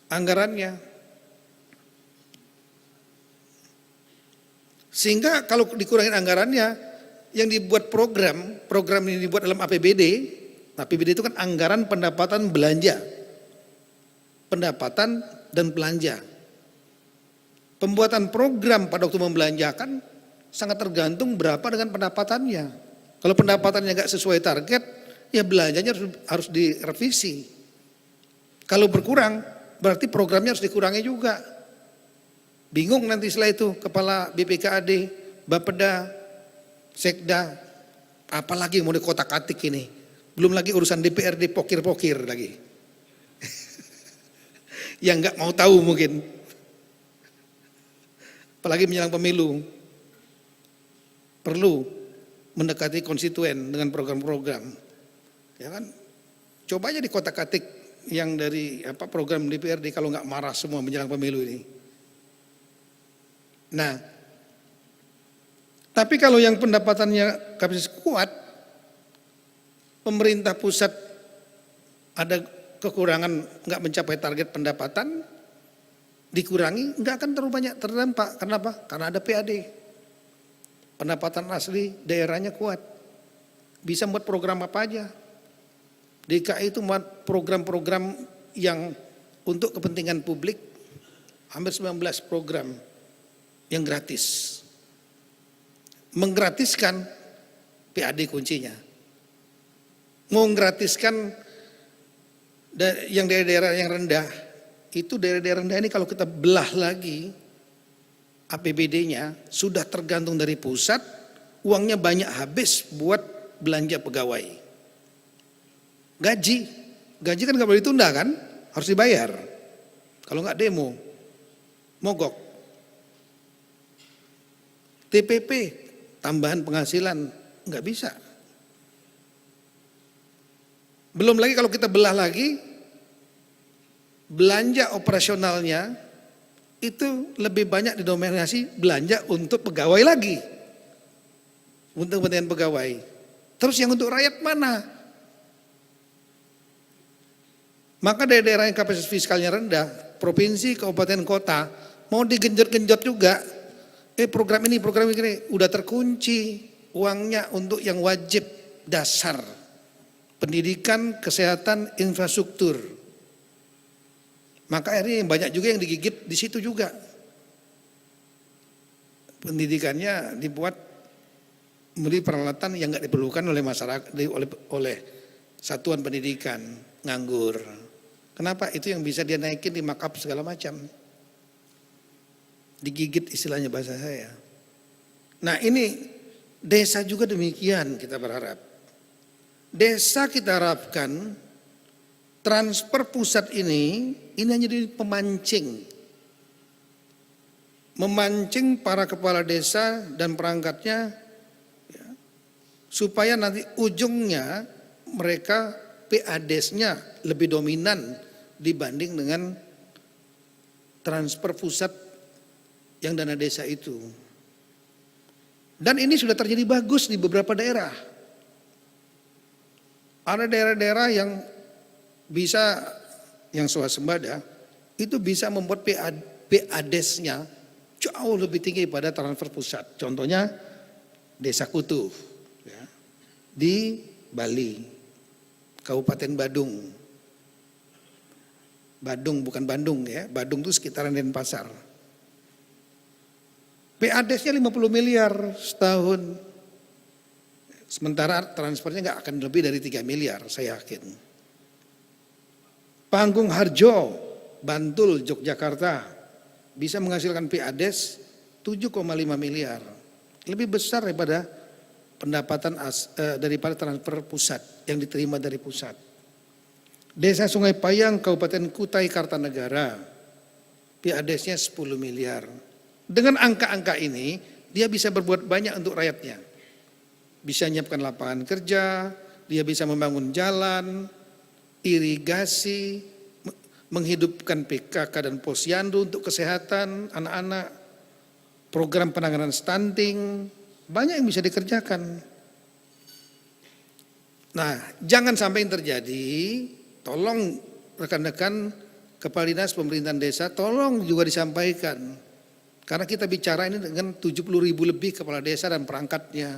anggarannya. Sehingga kalau dikurangin anggarannya, yang dibuat program ini dibuat dalam APBD. APBD itu kan anggaran pendapatan belanja. Pendapatan dan belanja. Pembuatan program pada waktu membelanjakan sangat tergantung berapa dengan pendapatannya. Kalau pendapatannya nggak sesuai target, ya belanjanya harus direvisi. Kalau berkurang, berarti programnya harus dikurangi juga. Bingung nanti setelah itu kepala BPKAD, Bapeda, Sekda, apalagi mau dikotak-atik ini. Belum lagi urusan DPRD pokir-pokir lagi. Yang nggak mau tahu mungkin. Apalagi menjelang pemilu. Perlu mendekati konstituen dengan program-program. Ya kan? Coba aja dikotak-atik yang dari program DPRD kalau nggak marah semua menjelang pemilu ini. Nah, tapi kalau yang pendapatannya kapasitas kuat, pemerintah pusat ada kekurangan nggak mencapai target pendapatan, dikurangi nggak akan terlalu banyak terdampak. Kenapa? Karena ada PAD. Pendapatan asli daerahnya kuat, bisa buat program apa aja. DKI itu buat program-program yang untuk kepentingan publik, hampir 19 program yang gratis. Menggratiskan PAD kuncinya. Menggratiskan yang daerah-daerah yang rendah, itu daerah-daerah rendah ini kalau kita belah lagi APBD-nya sudah tergantung dari pusat, uangnya banyak habis buat belanja pegawai. Gaji kan nggak boleh ditunda kan, harus dibayar. Kalau nggak demo, mogok. TPP, tambahan penghasilan, nggak bisa. Belum lagi kalau kita belah lagi, belanja operasionalnya itu lebih banyak didominasi belanja untuk pegawai lagi. Untuk kepentingan pegawai. Terus yang untuk rakyat mana? Maka daerah-daerah yang kapasitas fiskalnya rendah, provinsi, kabupaten, kota, mau digenjot-genjot juga. Program ini udah terkunci uangnya untuk yang wajib dasar. Pendidikan, kesehatan, infrastruktur. Maka akhirnya banyak juga yang digigit di situ juga. Pendidikannya dibuat memberi peralatan yang nggak diperlukan oleh masyarakat, oleh satuan pendidikan, nganggur. Kenapa? Itu yang bisa dia naikin di markup segala macam. Digigit istilahnya bahasa saya. Nah ini desa juga demikian kita berharap. Desa kita harapkan transfer pusat ini hanya jadi pemancing. Memancing para kepala desa dan perangkatnya ya, supaya nanti ujungnya mereka PADes-nya lebih dominan dibanding dengan transfer pusat yang dana desa itu. Dan ini sudah terjadi bagus di beberapa daerah. Ada daerah-daerah yang bisa, yang swasembada, itu bisa membuat PADES-nya jauh lebih tinggi pada transfer pusat. Contohnya Desa Kutu ya, di Bali, Kabupaten Badung. Badung bukan Bandung ya, Badung itu sekitaran Denpasar. PADES-nya 50 miliar setahun. Sementara transfernya nggak akan lebih dari 3 miliar, saya yakin. Panggung Harjo, Bantul, Yogyakarta bisa menghasilkan PADES 7,5 miliar. Lebih besar daripada pendapatan daripada transfer pusat yang diterima dari pusat. Desa Sungai Payang, Kabupaten Kutai Kartanegara, PADES-nya 10 miliar. Dengan angka-angka ini, dia bisa berbuat banyak untuk rakyatnya. Bisa menyiapkan lapangan kerja, dia bisa membangun jalan, irigasi, menghidupkan PKK dan posyandu untuk kesehatan anak-anak, program penanganan stunting, banyak yang bisa dikerjakan. Nah, jangan sampai yang terjadi, tolong rekan-rekan kepala dinas pemerintahan desa, tolong juga disampaikan. Karena kita bicara ini dengan 70.000 lebih kepala desa dan perangkatnya.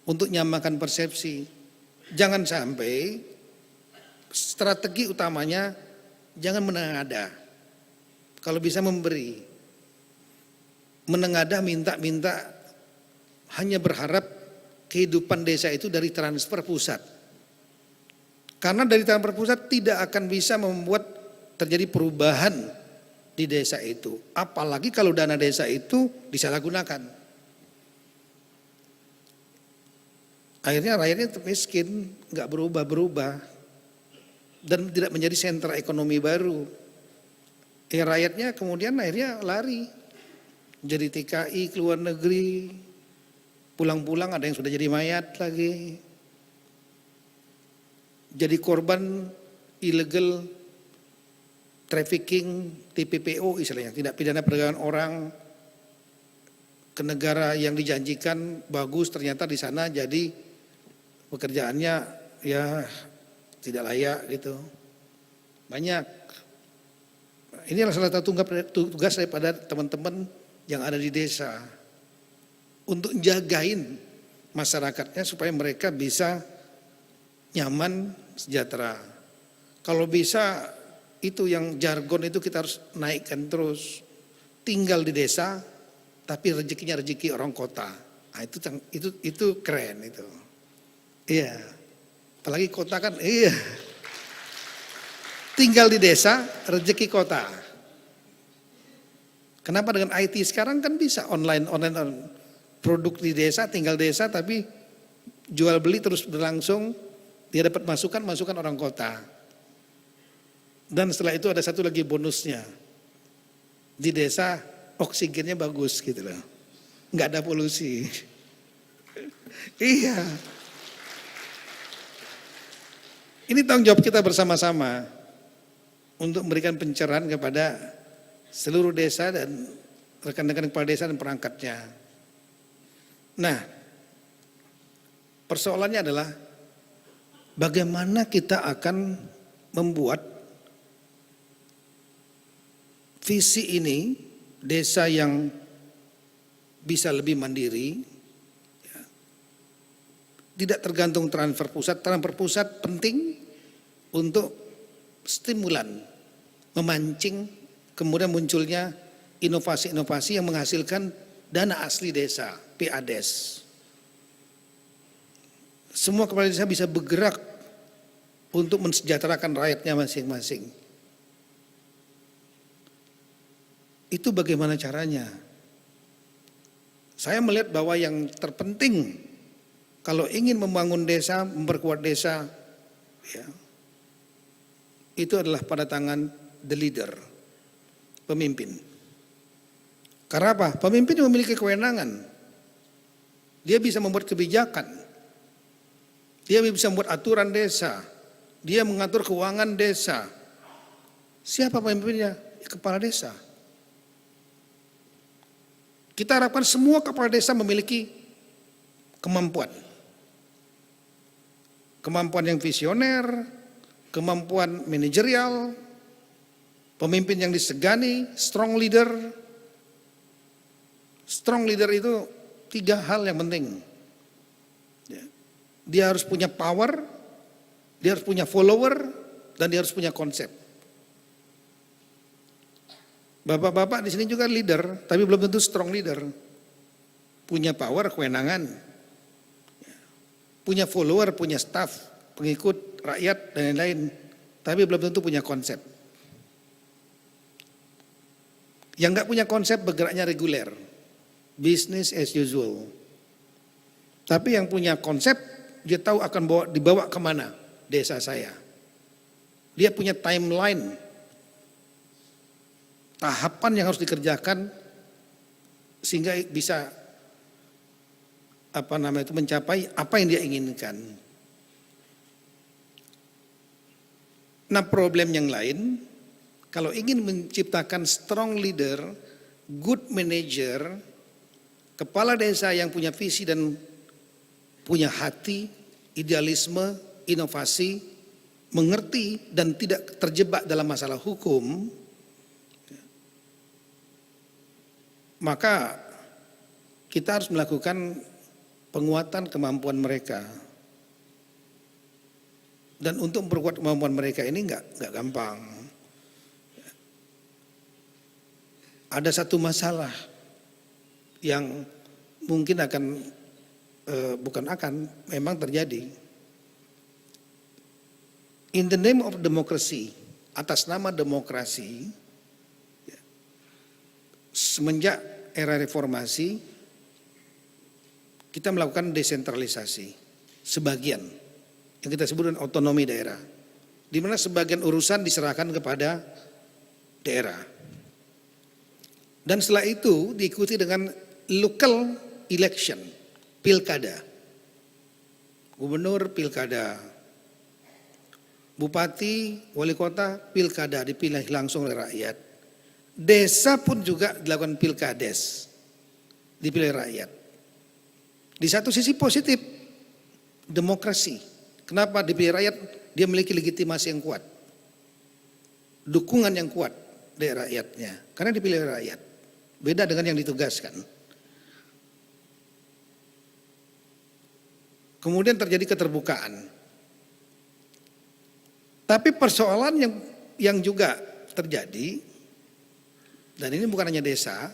Untuk nyamakan persepsi. Jangan sampai strategi utamanya jangan menengadah. Kalau bisa memberi. Menengadah minta-minta hanya berharap kehidupan desa itu dari transfer pusat. Karena dari transfer pusat tidak akan bisa membuat terjadi perubahan di desa itu. Apalagi kalau dana desa itu disalahgunakan. Akhirnya rakyatnya miskin, nggak berubah-berubah. Dan tidak menjadi sentra ekonomi baru. Rakyatnya kemudian akhirnya lari. Jadi TKI ke luar negeri. Pulang-pulang ada yang sudah jadi mayat lagi. Jadi korban illegal trafficking, TPPO istilahnya, tidak pidana perdagangan orang ke negara yang dijanjikan bagus, ternyata di sana jadi pekerjaannya ya tidak layak gitu. Banyak. Ini adalah salah satu tugas daripada teman-teman yang ada di desa untuk jagain masyarakatnya supaya mereka bisa nyaman, sejahtera. Kalau bisa itu yang jargon itu kita harus naikkan terus. Tinggal di desa tapi rezekinya rezeki orang kota. Nah, itu keren itu. Iya. Apalagi kota kan iya. Tinggal di desa rezeki kota. Kenapa dengan IT sekarang kan bisa online produk di desa, tinggal desa tapi jual beli terus berlangsung, dia dapat masukan orang kota. Dan setelah itu ada satu lagi bonusnya. Di desa oksigennya bagus gitu loh. Enggak ada polusi. Iya. Ini tanggung jawab kita bersama-sama untuk memberikan pencerahan kepada seluruh desa dan rekan-rekan kepala desa dan perangkatnya. Nah, persoalannya adalah bagaimana kita akan membuat visi ini, desa yang bisa lebih mandiri, ya, tidak tergantung transfer pusat. Transfer pusat penting untuk stimulan, memancing, kemudian munculnya inovasi-inovasi yang menghasilkan dana asli desa, PADES. Semua kepala desa bisa bergerak untuk mensejahterakan rakyatnya masing-masing. Itu bagaimana caranya? Saya melihat bahwa yang terpenting kalau ingin membangun desa, memperkuat desa, ya, itu adalah pada tangan the leader, pemimpin. Karena apa? Pemimpin memiliki kewenangan. Dia bisa membuat kebijakan. Dia bisa membuat aturan desa. Dia mengatur keuangan desa. Siapa pemimpinnya? Kepala desa. Kita harapkan semua kepala desa memiliki kemampuan. Kemampuan yang visioner, kemampuan manajerial, pemimpin yang disegani, strong leader. Strong leader itu 3 hal yang penting. Dia harus punya power, dia harus punya follower, dan dia harus punya konsep. Bapak-bapak di sini juga leader, tapi belum tentu strong leader. Punya power, kewenangan, punya follower, punya staff, pengikut, rakyat, dan lain-lain. Tapi belum tentu punya konsep. Yang nggak punya konsep bergeraknya reguler, business as usual. Tapi yang punya konsep, dia tahu akan dibawa kemana desa saya. Dia punya timeline, tahapan yang harus dikerjakan sehingga bisa mencapai apa yang dia inginkan. Nah, problem yang lain, kalau ingin menciptakan strong leader, good manager, kepala desa yang punya visi dan punya hati, idealisme, inovasi, mengerti dan tidak terjebak dalam masalah hukum, maka kita harus melakukan penguatan kemampuan mereka. Dan untuk memperkuat kemampuan mereka ini enggak gampang. Ada satu masalah yang mungkin memang terjadi. In the name of democracy, atas nama demokrasi, semenjak era reformasi, kita melakukan desentralisasi sebagian, yang kita sebut dengan otonomi daerah, di mana sebagian urusan diserahkan kepada daerah. Dan setelah itu diikuti dengan local election, pilkada, gubernur pilkada, bupati, wali kota pilkada dipilih langsung oleh rakyat. Desa pun juga dilakukan pilkades, dipilih rakyat. Di satu sisi positif, demokrasi. Kenapa dipilih rakyat? Dia memiliki legitimasi yang kuat, dukungan yang kuat dari rakyatnya, karena dipilih rakyat. Beda dengan yang ditugaskan. Kemudian terjadi keterbukaan. Tapi persoalan yang juga terjadi, dan ini bukan hanya desa,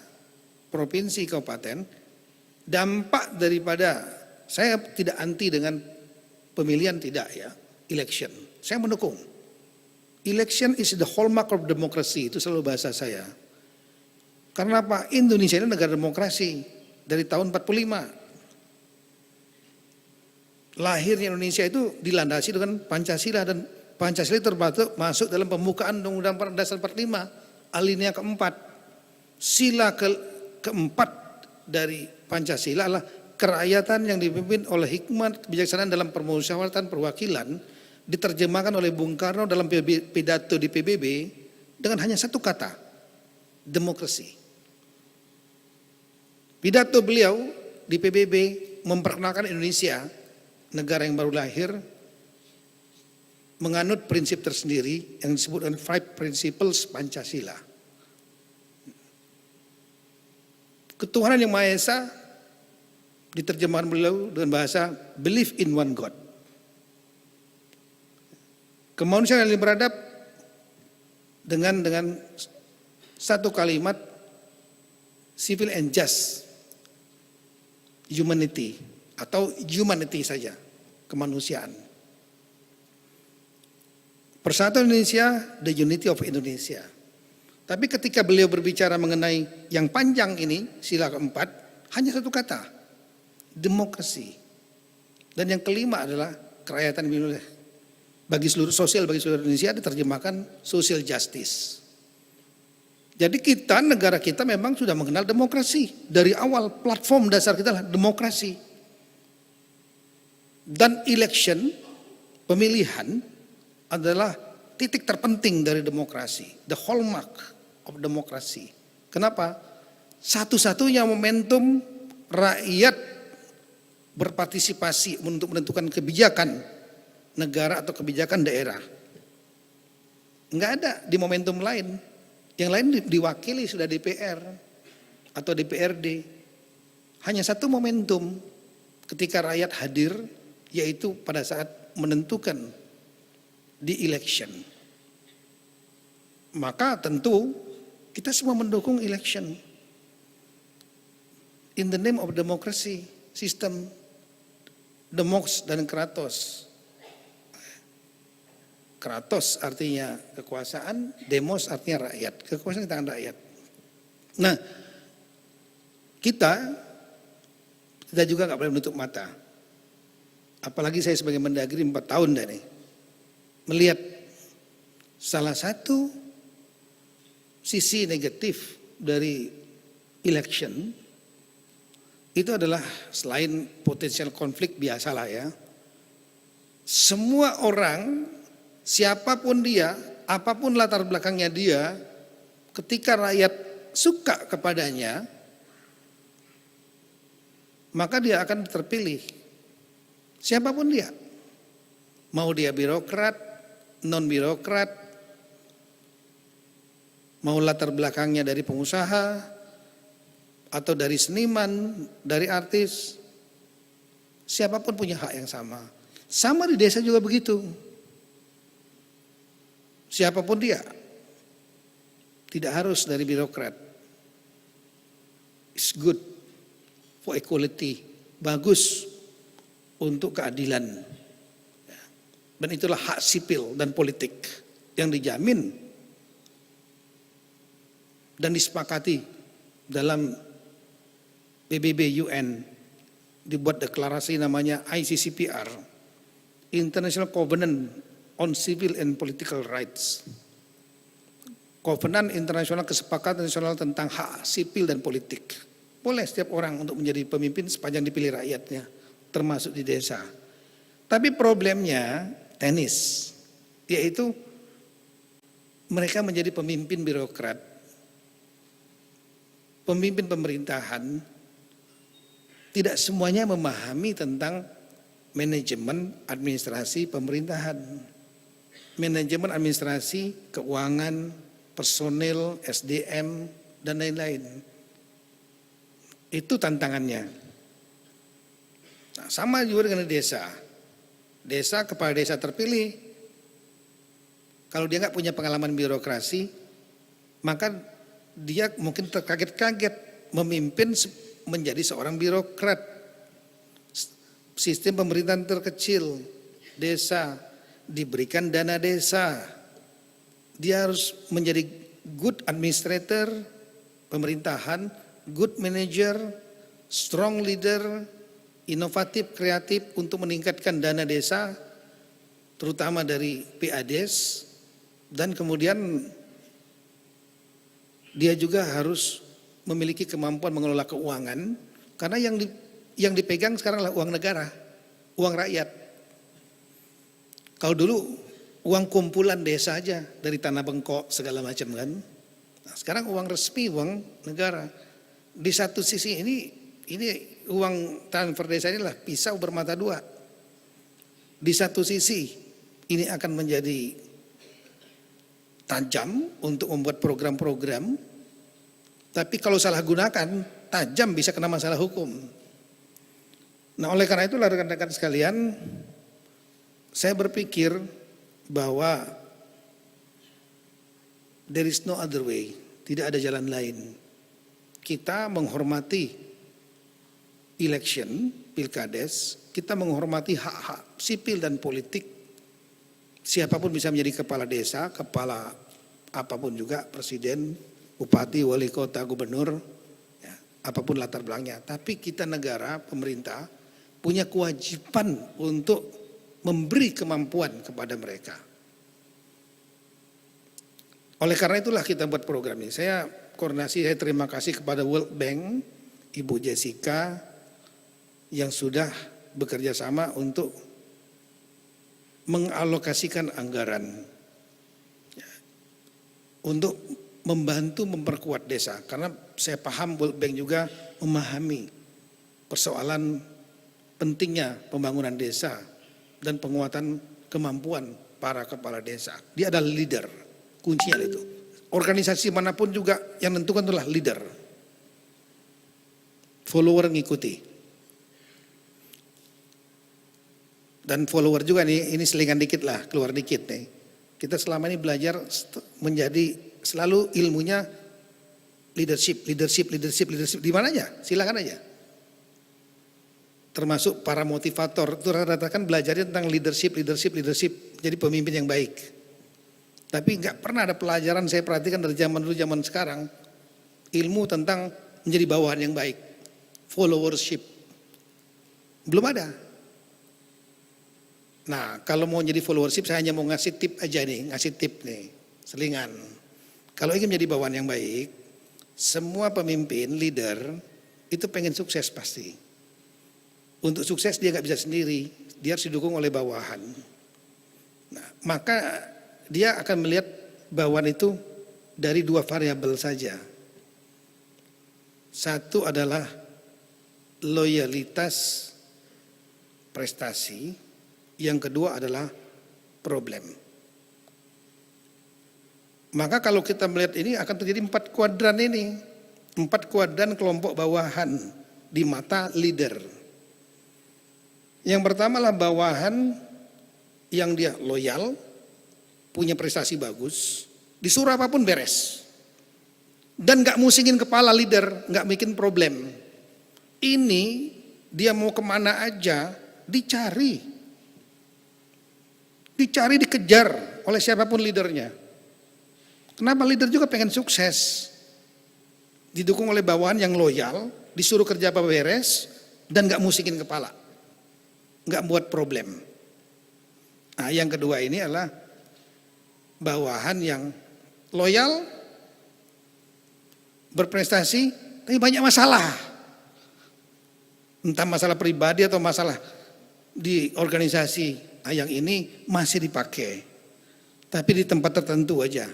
provinsi, kabupaten, dampak daripada, saya tidak anti dengan pemilihan, tidak ya, election. Saya mendukung. Election is the hallmark of democracy, itu selalu bahasa saya. Karena apa? Indonesia ini negara demokrasi dari tahun 45. Lahirnya Indonesia itu dilandasi dengan Pancasila, dan Pancasila termasuk dalam pembukaan Undang-Undang Dasar 45, alinea keempat. Sila keempat dari Pancasila adalah kerakyatan yang dipimpin oleh hikmat kebijaksanaan dalam permusyawaratan perwakilan, diterjemahkan oleh Bung Karno dalam pidato di PBB dengan hanya satu kata, demokrasi. Pidato beliau di PBB memperkenalkan Indonesia, negara yang baru lahir, menganut prinsip tersendiri yang disebut dengan 5 Principles Pancasila. Ketuhanan yang Maha Esa diterjemahkan beliau dengan bahasa believe in one God. Kemanusiaan yang beradab dengan satu kalimat civil and just humanity, atau humanity saja, kemanusiaan. Persatuan Indonesia, the unity of Indonesia. Tapi ketika beliau berbicara mengenai yang panjang ini, sila keempat, hanya satu kata, demokrasi. Dan yang kelima adalah kerakyatan bagi seluruh sosial, bagi seluruh Indonesia, diterjemahkan social justice. Jadi kita, negara kita memang sudah mengenal demokrasi. Dari awal platform dasar kita adalah demokrasi. Dan election, pemilihan adalah titik terpenting dari demokrasi. The hallmark of demokrasi. Kenapa? satu-satunya momentum rakyat berpartisipasi untuk menentukan kebijakan negara atau kebijakan daerah. Enggak ada di momentum lain. Yang lain diwakili sudah DPR atau DPRD. Hanya satu momentum ketika rakyat hadir, yaitu pada saat menentukan di election. Maka tentu kita semua mendukung election. In the name of democracy, sistem demos dan kratos. Kratos artinya kekuasaan, demos artinya rakyat. Kekuasaan di tangan rakyat. Nah, kita juga nggak boleh menutup mata. Apalagi saya sebagai Mendagri 4 tahun dah nih, melihat salah satu sisi negatif dari election itu adalah selain potensial konflik biasalah ya. Semua orang, siapapun dia, apapun latar belakangnya dia, ketika rakyat suka kepadanya, maka dia akan terpilih. Siapapun dia. Mau dia birokrat, non birokrat, mau latar belakangnya dari pengusaha, atau dari seniman, dari artis, siapapun punya hak yang sama. Sama di desa juga begitu. Siapapun dia, tidak harus dari birokrat. It's good for equality, bagus untuk keadilan. Dan itulah hak sipil dan politik yang dijamin dan disepakati dalam PBB UN, dibuat deklarasi namanya ICCPR, International Covenant on Civil and Political Rights. Kovenan internasional, kesepakatan nasional tentang hak sipil dan politik. Boleh setiap orang untuk menjadi pemimpin sepanjang dipilih rakyatnya, termasuk di desa. Tapi problemnya teknis, yaitu mereka menjadi pemimpin birokrat, pemimpin pemerintahan, tidak semuanya memahami tentang manajemen administrasi pemerintahan. Manajemen administrasi, keuangan, personil, SDM, dan lain-lain. Itu tantangannya. Nah, sama juga dengan desa. Desa, kepala desa terpilih, kalau dia nggak punya pengalaman birokrasi, maka dia mungkin terkaget-kaget memimpin menjadi seorang birokrat. Sistem pemerintahan terkecil, desa, diberikan dana desa. Dia harus menjadi good administrator pemerintahan, good manager, strong leader, inovatif, kreatif untuk meningkatkan dana desa, terutama dari PADES, dan kemudian dia juga harus memiliki kemampuan mengelola keuangan, karena yang dipegang sekarang adalah uang negara, uang rakyat. Kalau dulu uang kumpulan desa aja dari tanah bengkok segala macam kan. Nah, sekarang uang resmi, uang negara. Di satu sisi ini uang transfer desa ini adalah pisau bermata dua. Di satu sisi ini akan menjadi tajam untuk membuat program-program. Tapi kalau salah gunakan, tajam bisa kena masalah hukum. Nah, oleh karena itulah rekan-rekan sekalian, saya berpikir bahwa there is no other way, tidak ada jalan lain. Kita menghormati election, pilkades, kita menghormati hak-hak sipil dan politik. Siapapun bisa menjadi kepala desa, kepala apapun juga, presiden, bupati, wali kota, gubernur, ya, apapun latar belakangnya. Tapi kita negara, pemerintah, punya kewajiban untuk memberi kemampuan kepada mereka. Oleh karena itulah kita buat program ini. Saya terima kasih kepada World Bank, Ibu Jessica, yang sudah bekerja sama untuk mengalokasikan anggaran untuk membantu memperkuat desa. Karena saya paham World Bank juga memahami persoalan pentingnya pembangunan desa dan penguatan kemampuan para kepala desa. Dia adalah leader, kuncinya itu. Organisasi manapun juga yang menentukan itulah leader. Follower ngikuti. Dan follower juga nih, ini selingan dikit lah, keluar dikit nih. Kita selama ini belajar menjadi selalu ilmunya leadership. Di mana aja, silakan aja. Termasuk para motivator, itu rata-rata kan belajarnya tentang leadership. Jadi pemimpin yang baik. Tapi nggak pernah ada pelajaran saya perhatikan dari zaman dulu zaman sekarang. Ilmu tentang menjadi bawahan yang baik. Followership. Belum ada. Nah, kalau mau jadi followership saya hanya mau ngasih tip aja nih, selingan. Kalau ingin menjadi bawahan yang baik, semua pemimpin, leader, itu pengen sukses pasti. Untuk sukses dia nggak bisa sendiri, dia harus didukung oleh bawahan. Nah, maka dia akan melihat bawahan itu dari dua variabel saja. Satu adalah loyalitas prestasi. Yang kedua adalah problem. Maka kalau kita melihat ini akan terjadi 4 kuadran ini. 4 kuadran kelompok bawahan di mata leader. Yang pertama adalah bawahan yang dia loyal, punya prestasi bagus, disuruh apapun beres. Dan gak musingin kepala leader, gak bikin problem. Ini dia mau kemana aja dicari. Dikejar oleh siapapun leadernya. Kenapa leader juga pengen sukses? Didukung oleh bawahan yang loyal, disuruh kerja apa beres, dan gak musikin kepala. Gak buat problem. Nah, yang kedua ini adalah bawahan yang loyal, berprestasi, tapi banyak masalah. Entah masalah pribadi atau masalah di organisasi. Nah, yang ini masih dipakai, tapi di tempat tertentu aja.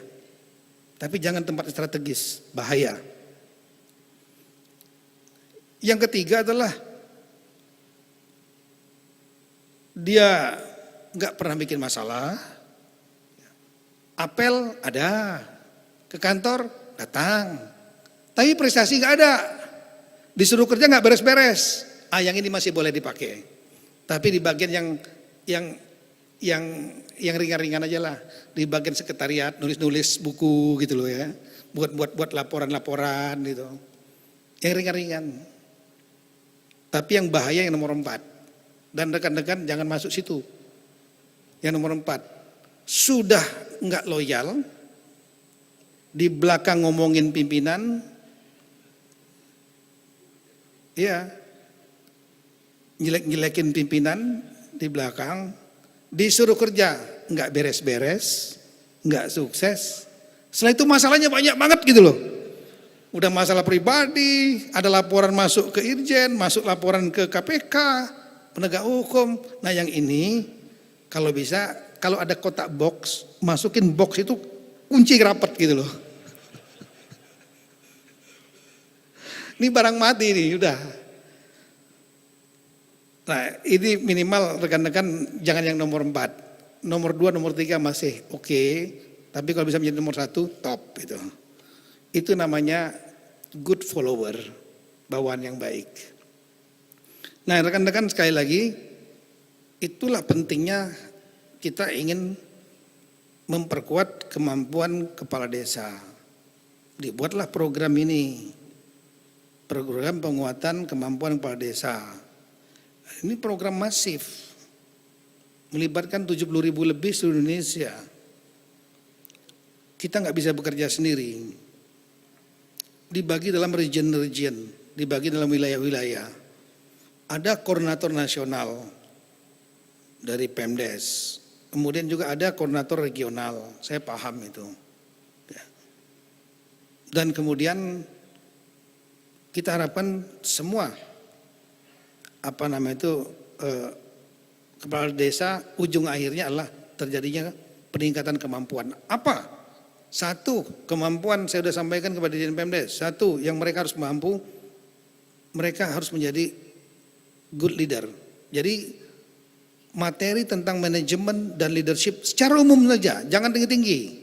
Tapi jangan tempat strategis, bahaya. Yang ketiga adalah dia nggak pernah bikin masalah. Apel ada, ke kantor datang, tapi prestasi nggak ada. Disuruh kerja nggak beres-beres. Yang ini masih boleh dipakai. Tapi di bagian yang ringan-ringan aja lah, di bagian sekretariat nulis-nulis buku gitu loh ya, buat laporan-laporan gitu, yang ringan-ringan. Tapi yang bahaya yang nomor 4, dan rekan-rekan jangan masuk situ. Yang nomor 4, sudah nggak loyal, di belakang ngomongin pimpinan, ya jelek-jelekin pimpinan di belakang. Disuruh kerja, nggak beres-beres, nggak sukses. Setelah itu masalahnya banyak banget gitu loh. Udah masalah pribadi, ada laporan masuk ke Irjen, masuk laporan ke KPK, penegak hukum. Nah yang ini kalau bisa, kalau ada kotak box, masukin box itu kunci rapat gitu loh. Ini barang mati nih, udah. Nah ini minimal rekan-rekan jangan yang nomor 4. Nomor 2, nomor 3 masih oke. Tapi kalau bisa menjadi nomor 1 top gitu. Itu namanya good follower, bawahan yang baik. Nah rekan-rekan sekali lagi, itulah pentingnya kita ingin memperkuat kemampuan kepala desa. Dibuatlah program ini. Program penguatan kemampuan kepala desa. Ini program masif, melibatkan 70.000 lebih seluruh Indonesia. Kita nggak bisa bekerja sendiri. Dibagi dalam region-region, dibagi dalam wilayah-wilayah. Ada koordinator nasional dari Pemdes, kemudian juga ada koordinator regional. Saya paham itu. Dan kemudian kita harapkan semua kepala desa ujung akhirnya adalah terjadinya peningkatan kemampuan. Apa Satu, kemampuan saya sudah sampaikan kepada Dirjen Pemdes. Satu, yang mereka harus mampu, mereka harus menjadi good leader. Jadi materi tentang manajemen dan leadership secara umum saja, jangan tinggi-tinggi.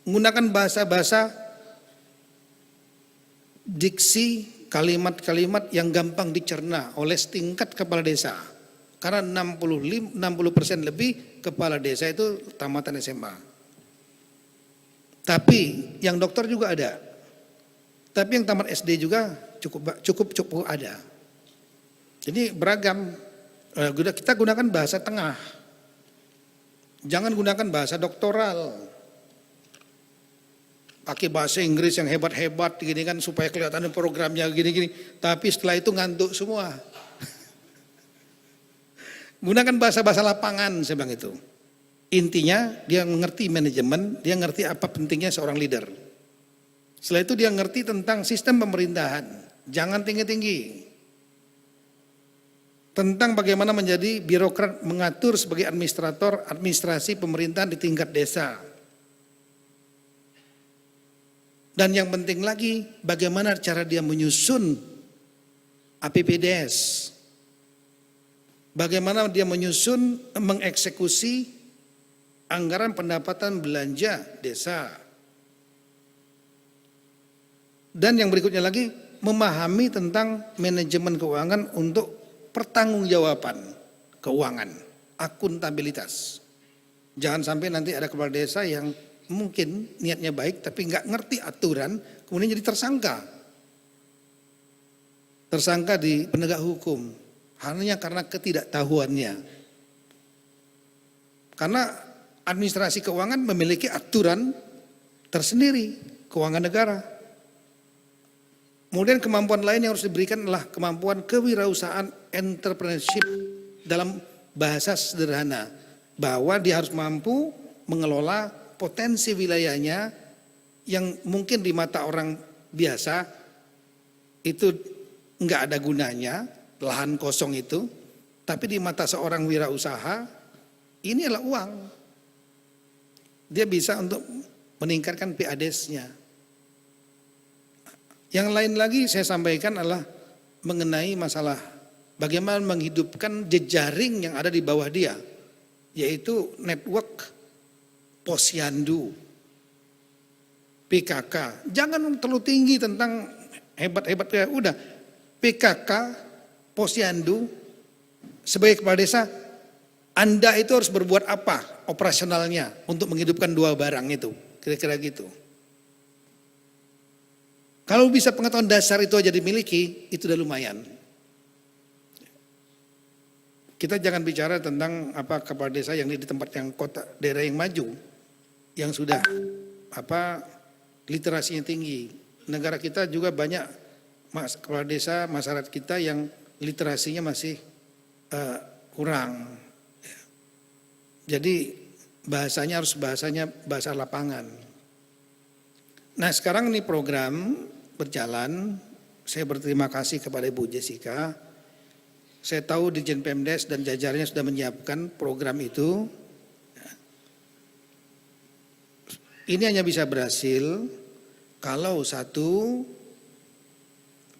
Menggunakan bahasa-bahasa diksi, kalimat-kalimat yang gampang dicerna oleh setingkat kepala desa. Karena 60% lebih kepala desa itu tamatan SMA. Tapi yang dokter juga ada. Tapi yang tamat SD juga cukup ada. Jadi beragam. Kita gunakan bahasa tengah. Jangan gunakan bahasa doktoral. Pakai bahasa Inggris yang hebat-hebat gini kan supaya kelihatan programnya gini-gini. Tapi setelah itu ngantuk semua. Gunakan bahasa-bahasa lapangan saya bilang itu. Intinya dia mengerti manajemen, dia ngerti apa pentingnya seorang leader. Setelah itu dia ngerti tentang sistem pemerintahan. Jangan tinggi-tinggi. Tentang bagaimana menjadi birokrat mengatur sebagai administrator administrasi pemerintahan di tingkat desa. Dan yang penting lagi bagaimana cara dia menyusun APBDes. Bagaimana dia menyusun, mengeksekusi anggaran pendapatan belanja desa. Dan yang berikutnya lagi memahami tentang manajemen keuangan untuk pertanggungjawaban keuangan, akuntabilitas. Jangan sampai nanti ada kepala desa yang mungkin niatnya baik tapi nggak ngerti aturan, kemudian jadi tersangka. Tersangka di penegak hukum hanya karena ketidaktahuannya. Karena administrasi keuangan memiliki aturan tersendiri, keuangan negara. Kemudian kemampuan lain yang harus diberikan adalah kemampuan kewirausahaan entrepreneurship dalam bahasa sederhana. Bahwa dia harus mampu mengelola potensi wilayahnya yang mungkin di mata orang biasa itu enggak ada gunanya, lahan kosong itu. Tapi di mata seorang wirausaha ini adalah uang. Dia bisa untuk meningkatkan PADES-nya. Yang lain lagi saya sampaikan adalah mengenai masalah bagaimana menghidupkan jejaring yang ada di bawah dia. Yaitu network posyandu, PKK. Jangan terlalu tinggi tentang hebat-hebat. Udah, PKK, posyandu, sebagai kepala desa, Anda itu harus berbuat apa operasionalnya untuk menghidupkan dua barang itu. Kira-kira gitu. Kalau bisa pengetahuan dasar itu aja dimiliki, itu udah lumayan. Kita jangan bicara tentang apa kepala desa yang di tempat yang kota daerah yang maju, yang sudah apa literasinya tinggi. Negara kita juga banyak kepala desa masyarakat kita yang literasinya masih kurang. Jadi bahasanya harus bahasa lapangan. Nah sekarang ini program berjalan, saya berterima kasih kepada Ibu Jessica. Saya tahu Dirjen Pemdes dan jajarannya sudah menyiapkan program itu. Ini hanya bisa berhasil kalau satu,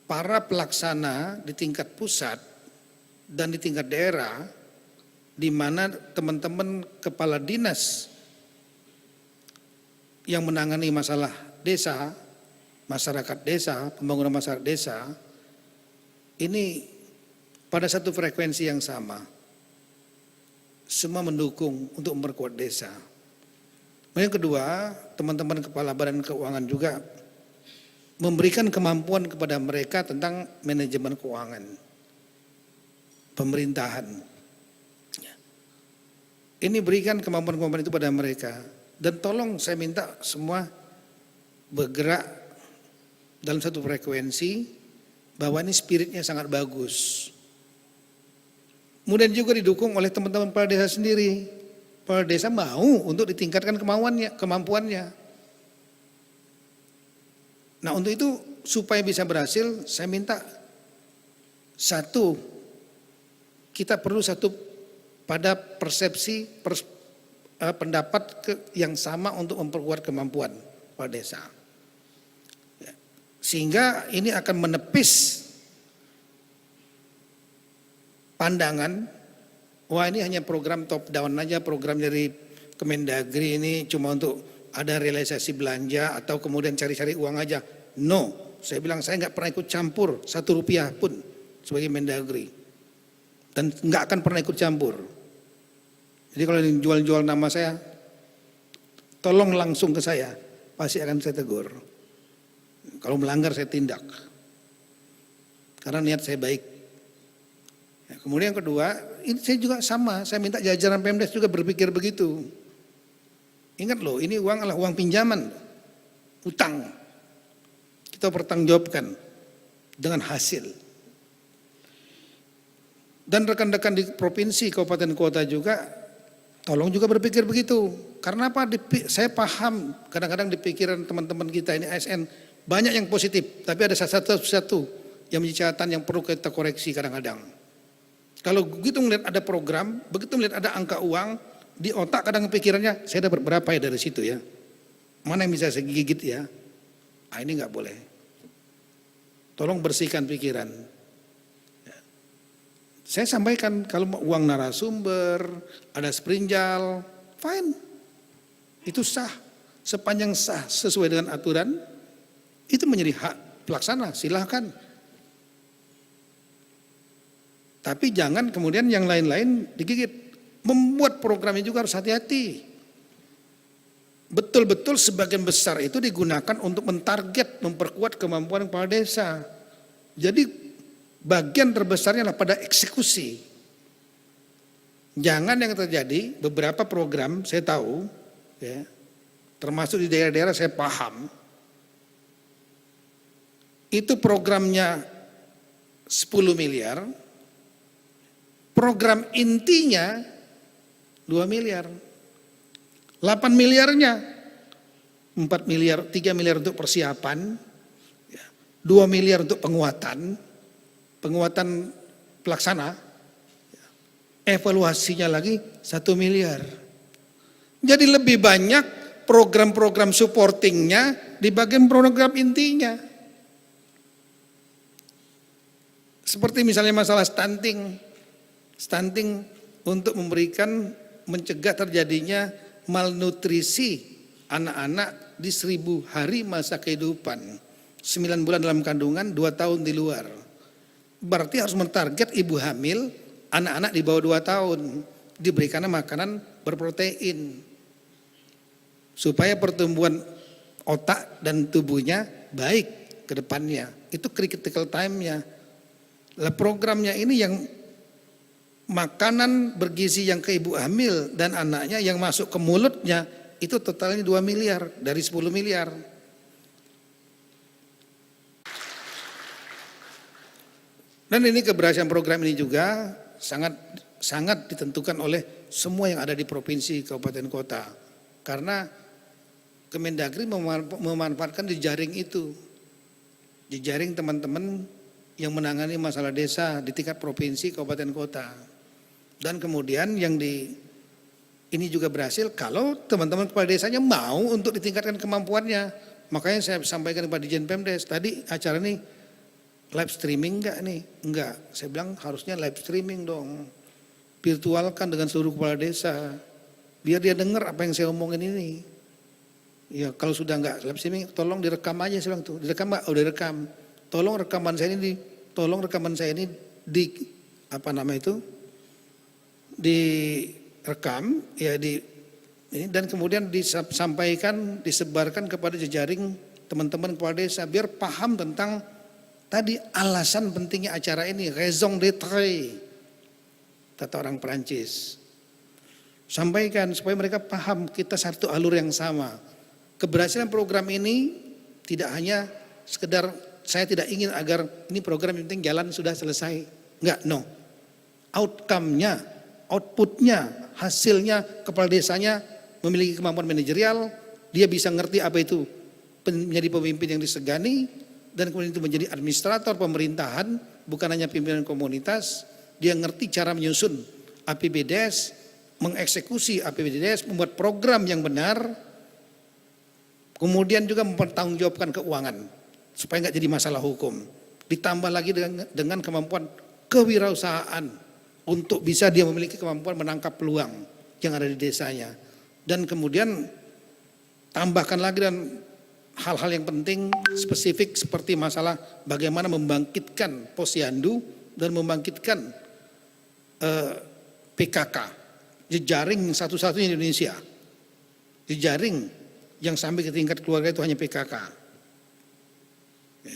para pelaksana di tingkat pusat dan di tingkat daerah, di mana teman-teman kepala dinas yang menangani masalah desa, masyarakat desa, pembangunan masyarakat desa, ini pada satu frekuensi yang sama. Semua mendukung untuk memperkuat desa. Yang kedua, teman-teman kepala badan keuangan juga memberikan kemampuan kepada mereka tentang manajemen keuangan, pemerintahan. Ini berikan kemampuan-kemampuan itu pada mereka. Dan tolong saya minta semua bergerak dalam satu frekuensi bahwa ini spiritnya sangat bagus. Kemudian juga didukung oleh teman-teman kepala desa sendiri. Kepala desa mau untuk ditingkatkan kemampuannya. Nah untuk itu supaya bisa berhasil saya minta satu, kita perlu satu pada persepsi pendapat yang sama untuk memperkuat kemampuan kepala desa. Ya. Sehingga ini akan menepis pandangan, wah ini hanya program top down aja, program dari Kemendagri ini cuma untuk ada realisasi belanja atau kemudian cari-cari uang aja. No, saya bilang saya nggak pernah ikut campur 1 rupiah pun sebagai Mendagri. Dan nggak akan pernah ikut campur. Jadi kalau jual-jual nama saya, tolong langsung ke saya, pasti akan saya tegur. Kalau melanggar saya tindak. Karena niat saya baik. Ya, kemudian yang kedua, ini saya juga sama, saya minta jajaran Pemdes juga berpikir begitu. Ingat loh, ini uang adalah uang pinjaman, utang. Kita bertanggungjawabkan dengan hasil. Dan rekan-rekan di provinsi, kabupaten, kota juga tolong juga berpikir begitu. Karena apa? Saya paham kadang-kadang di pikiran teman-teman kita ini ASN banyak yang positif, tapi ada satu yang menjadi catatan yang perlu kita koreksi kadang-kadang. Kalau begitu melihat ada program, begitu melihat ada angka uang, di otak kadang pikirannya saya dapat berapa ya dari situ ya. Mana yang bisa saya gigit ya? Ah, ini nggak boleh. Tolong bersihkan pikiran. Saya sampaikan kalau uang narasumber, ada sprinjal, fine. Itu sah. Sepanjang sah sesuai dengan aturan, itu menjadi hak pelaksana, silahkan. Tapi jangan kemudian yang lain-lain digigit. Membuat programnya juga harus hati-hati. Betul-betul sebagian besar itu digunakan untuk mentarget, memperkuat kemampuan kepala desa. Jadi bagian terbesarnya adalah pada eksekusi. Jangan yang terjadi beberapa program saya tahu, ya, termasuk di daerah-daerah saya paham, itu programnya 10 miliar, program intinya 2 miliar, 8 miliarnya, 4 miliar, 3 miliar untuk persiapan, 2 miliar untuk penguatan pelaksana, evaluasinya lagi 1 miliar. Jadi lebih banyak program-program supportingnya di bagian program intinya. Seperti misalnya masalah stunting untuk mencegah terjadinya malnutrisi anak-anak di 1000 hari masa kehidupan. 9 bulan dalam kandungan, 2 tahun di luar. Berarti harus mentarget ibu hamil, anak-anak di bawah 2 tahun. Diberikan makanan berprotein. Supaya pertumbuhan otak dan tubuhnya baik ke depannya. Itu critical time-nya. Lah programnya ini yang makanan bergizi yang ke ibu hamil dan anaknya yang masuk ke mulutnya itu totalnya 2 miliar dari 10 miliar. Dan ini keberhasilan program ini juga sangat ditentukan oleh semua yang ada di provinsi, kabupaten, kota. Karena Kemendagri memanfaatkan jejaring itu. Jejaring teman-teman yang menangani masalah desa di tingkat provinsi, kabupaten, kota. Dan kemudian ini juga berhasil kalau teman-teman kepala desanya mau untuk ditingkatkan kemampuannya. Makanya saya sampaikan kepada Dirjen Pemdes, tadi acara ini live streaming enggak nih? Enggak, saya bilang harusnya live streaming dong. Virtualkan dengan seluruh kepala desa. Biar dia dengar apa yang saya omongin ini. Ya kalau sudah enggak live streaming, tolong direkam aja, saya bilang tuh. Direkam enggak? Oh direkam. Tolong rekaman saya ini direkam ya dan kemudian disampaikan, disebarkan kepada jejaring teman-teman kepala desa biar paham tentang tadi alasan pentingnya acara ini, raison d'être kata orang Perancis. Sampaikan supaya mereka paham kita satu alur yang sama. Keberhasilan program ini tidak hanya sekedar saya tidak ingin agar ini program yang penting jalan sudah selesai. Enggak, no. Outcome-nya, output-nya, hasilnya kepala desanya memiliki kemampuan manajerial, dia bisa ngerti apa itu menjadi pemimpin yang disegani, dan kemudian itu menjadi administrator pemerintahan, bukan hanya pimpinan komunitas, dia ngerti cara menyusun APBDes, mengeksekusi APBDes, membuat program yang benar, kemudian juga mempertanggungjawabkan keuangan supaya nggak jadi masalah hukum. Ditambah lagi dengan kemampuan kewirausahaan untuk bisa dia memiliki kemampuan menangkap peluang yang ada di desanya. Dan kemudian tambahkan lagi dan hal-hal yang penting spesifik seperti masalah bagaimana membangkitkan posyandu dan membangkitkan PKK, jejaring satu-satunya di Indonesia, jejaring yang sampai ke tingkat keluarga itu hanya PKK.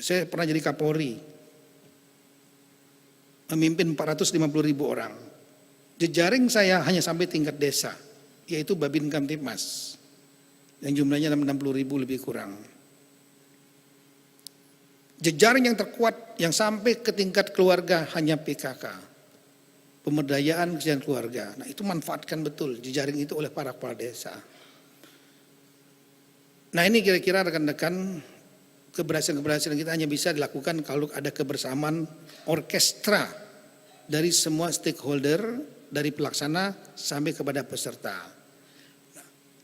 Saya pernah jadi Kapolri, memimpin 450.000 orang. Jejaring saya hanya sampai tingkat desa, yaitu Babin Kamtipmas, yang jumlahnya 60.000 lebih kurang. Jejaring yang terkuat yang sampai ke tingkat keluarga hanya PKK, pemberdayaan kesejahteraan keluarga. Nah itu manfaatkan betul jejaring itu oleh para kepala desa. Nah ini kira-kira rekan-rekan keberhasilan-keberhasilan kita hanya bisa dilakukan kalau ada kebersamaan orkestra dari semua stakeholder, dari pelaksana sampai kepada peserta.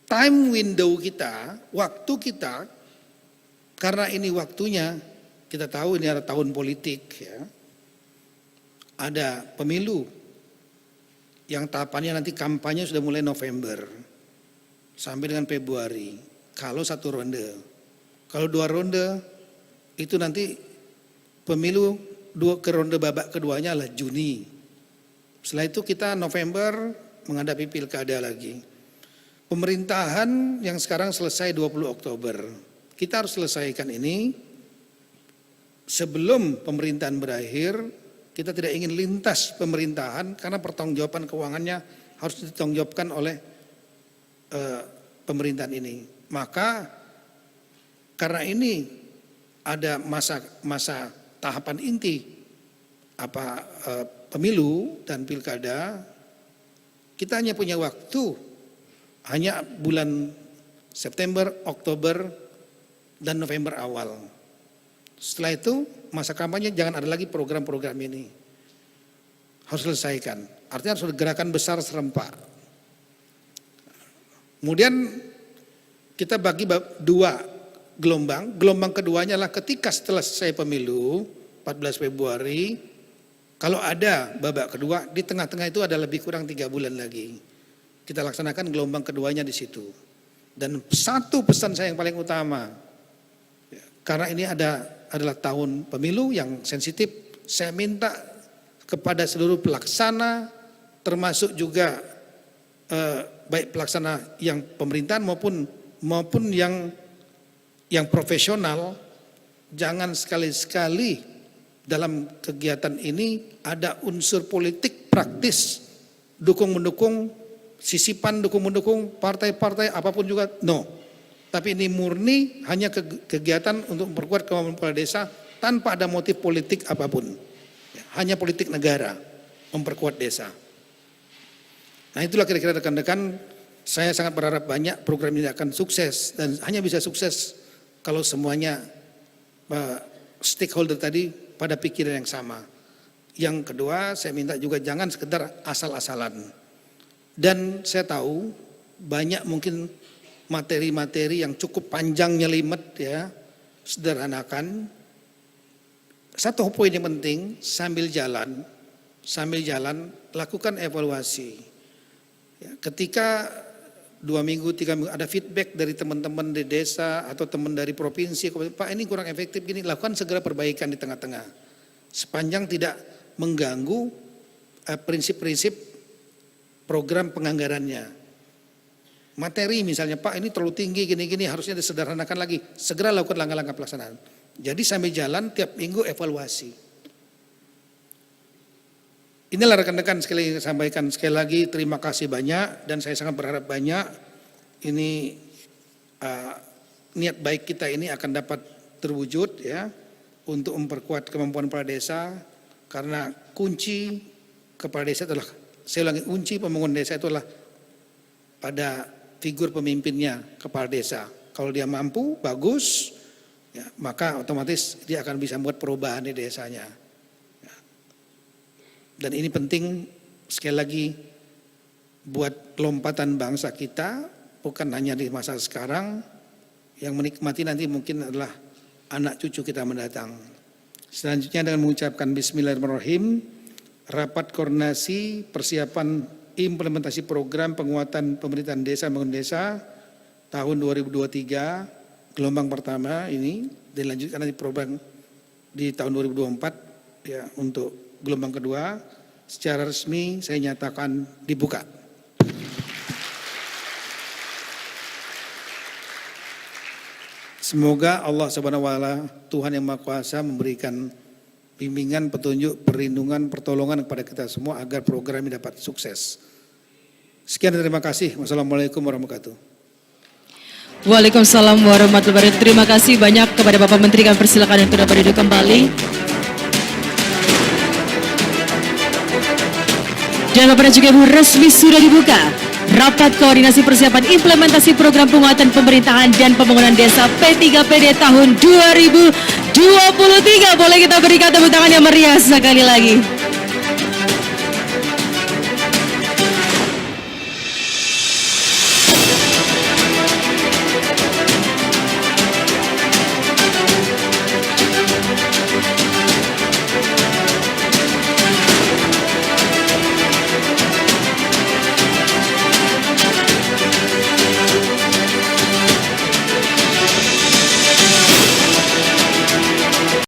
Time window kita, waktu kita, karena ini waktunya, kita tahu ini ada tahun politik ya. Ada pemilu yang tahapannya nanti kampanye sudah mulai November sampai dengan Februari. Kalau satu ronde. Kalau 2 ronde itu nanti pemilu ke ronde babak keduanya adalah Juni. Setelah itu kita November menghadapi pilkada lagi. Pemerintahan yang sekarang selesai 20 Oktober. Kita harus selesaikan ini sebelum pemerintahan berakhir. Kita tidak ingin lintas pemerintahan karena pertanggungjawaban keuangannya harus ditanggungjawabkan oleh pemerintahan ini. Maka karena ini ada masa tahapan inti pemilu dan pilkada, kita hanya punya waktu hanya bulan September, Oktober, dan November awal. Setelah itu masa kampanye jangan ada lagi program-program ini. Harus selesaikan. Artinya harus ada gerakan besar serempak. Kemudian kita bagi 2 gelombang. Gelombang keduanya adalah ketika setelah selesai pemilu 14 Februari, kalau ada babak kedua, di tengah-tengah itu ada lebih kurang 3 bulan lagi. Kita laksanakan gelombang keduanya di situ. Dan satu pesan saya yang paling utama, karena ini adalah tahun pemilu yang sensitif, saya minta kepada seluruh pelaksana, termasuk juga baik pelaksana yang pemerintahan maupun yang profesional, jangan sekali-sekali dalam kegiatan ini ada unsur politik praktis, dukung-mendukung, sisipan dukung-mendukung, partai-partai apapun juga, no. Tapi ini murni hanya kegiatan untuk memperkuat kemampuan kepala desa tanpa ada motif politik apapun. Hanya politik negara, memperkuat desa. Nah itulah kira-kira rekan-rekan, saya sangat berharap banyak program ini akan sukses dan hanya bisa sukses kalau semuanya stakeholder tadi pada pikiran yang sama. Yang kedua, saya minta juga jangan sekedar asal-asalan. Dan saya tahu banyak mungkin materi-materi yang cukup panjang nyelimet ya, sederhanakan. Satu poin yang penting, sambil jalan lakukan evaluasi. Ya, ketika 2 minggu, 3 minggu ada feedback dari teman-teman di desa atau teman dari provinsi, Pak ini kurang efektif gini, lakukan segera perbaikan di tengah-tengah. Sepanjang tidak mengganggu prinsip-prinsip program penganggarannya. Materi misalnya, Pak ini terlalu tinggi gini-gini, harusnya disederhanakan lagi. Segera lakukan langkah-langkah pelaksanaan. Jadi sambil jalan tiap minggu evaluasi. Inilah rekan-rekan sekali sampaikan sekali lagi terima kasih banyak dan saya sangat berharap banyak ini niat baik kita ini akan dapat terwujud ya untuk memperkuat kemampuan kepala desa karena kunci kepala desa adalah, saya ulangi, kunci pembangunan desa itu adalah pada figur pemimpinnya kepala desa. Kalau dia mampu bagus ya, maka otomatis dia akan bisa membuat perubahan di desanya. Dan ini penting sekali lagi buat lompatan bangsa kita, bukan hanya di masa sekarang, yang menikmati nanti mungkin adalah anak cucu kita mendatang. Selanjutnya dengan mengucapkan Bismillahirrahmanirrahim, rapat koordinasi persiapan implementasi program penguatan pemerintahan desa bangun desa tahun 2023 gelombang pertama ini dilanjutkan nanti program di tahun 2024 ya, untuk gelombang kedua secara resmi saya nyatakan dibuka. Semoga Allah Subhanahu wa taala, Tuhan yang Maha Kuasa, memberikan bimbingan, petunjuk, perlindungan, pertolongan kepada kita semua agar program ini dapat sukses. Sekian dan terima kasih. Wassalamualaikum warahmatullahi wabarakatuh. Waalaikumsalam warahmatullahi wabarakatuh. Terima kasih banyak kepada Bapak Menteri. Kami persilakan untuk dapat duduk kembali. Dan Bapak dan juga Ibu, resmi sudah dibuka rapat koordinasi persiapan implementasi program penguatan pemerintahan dan pembangunan desa P3PD tahun 2023. Boleh kita berikan tepuk tangan yang meriah sekali lagi.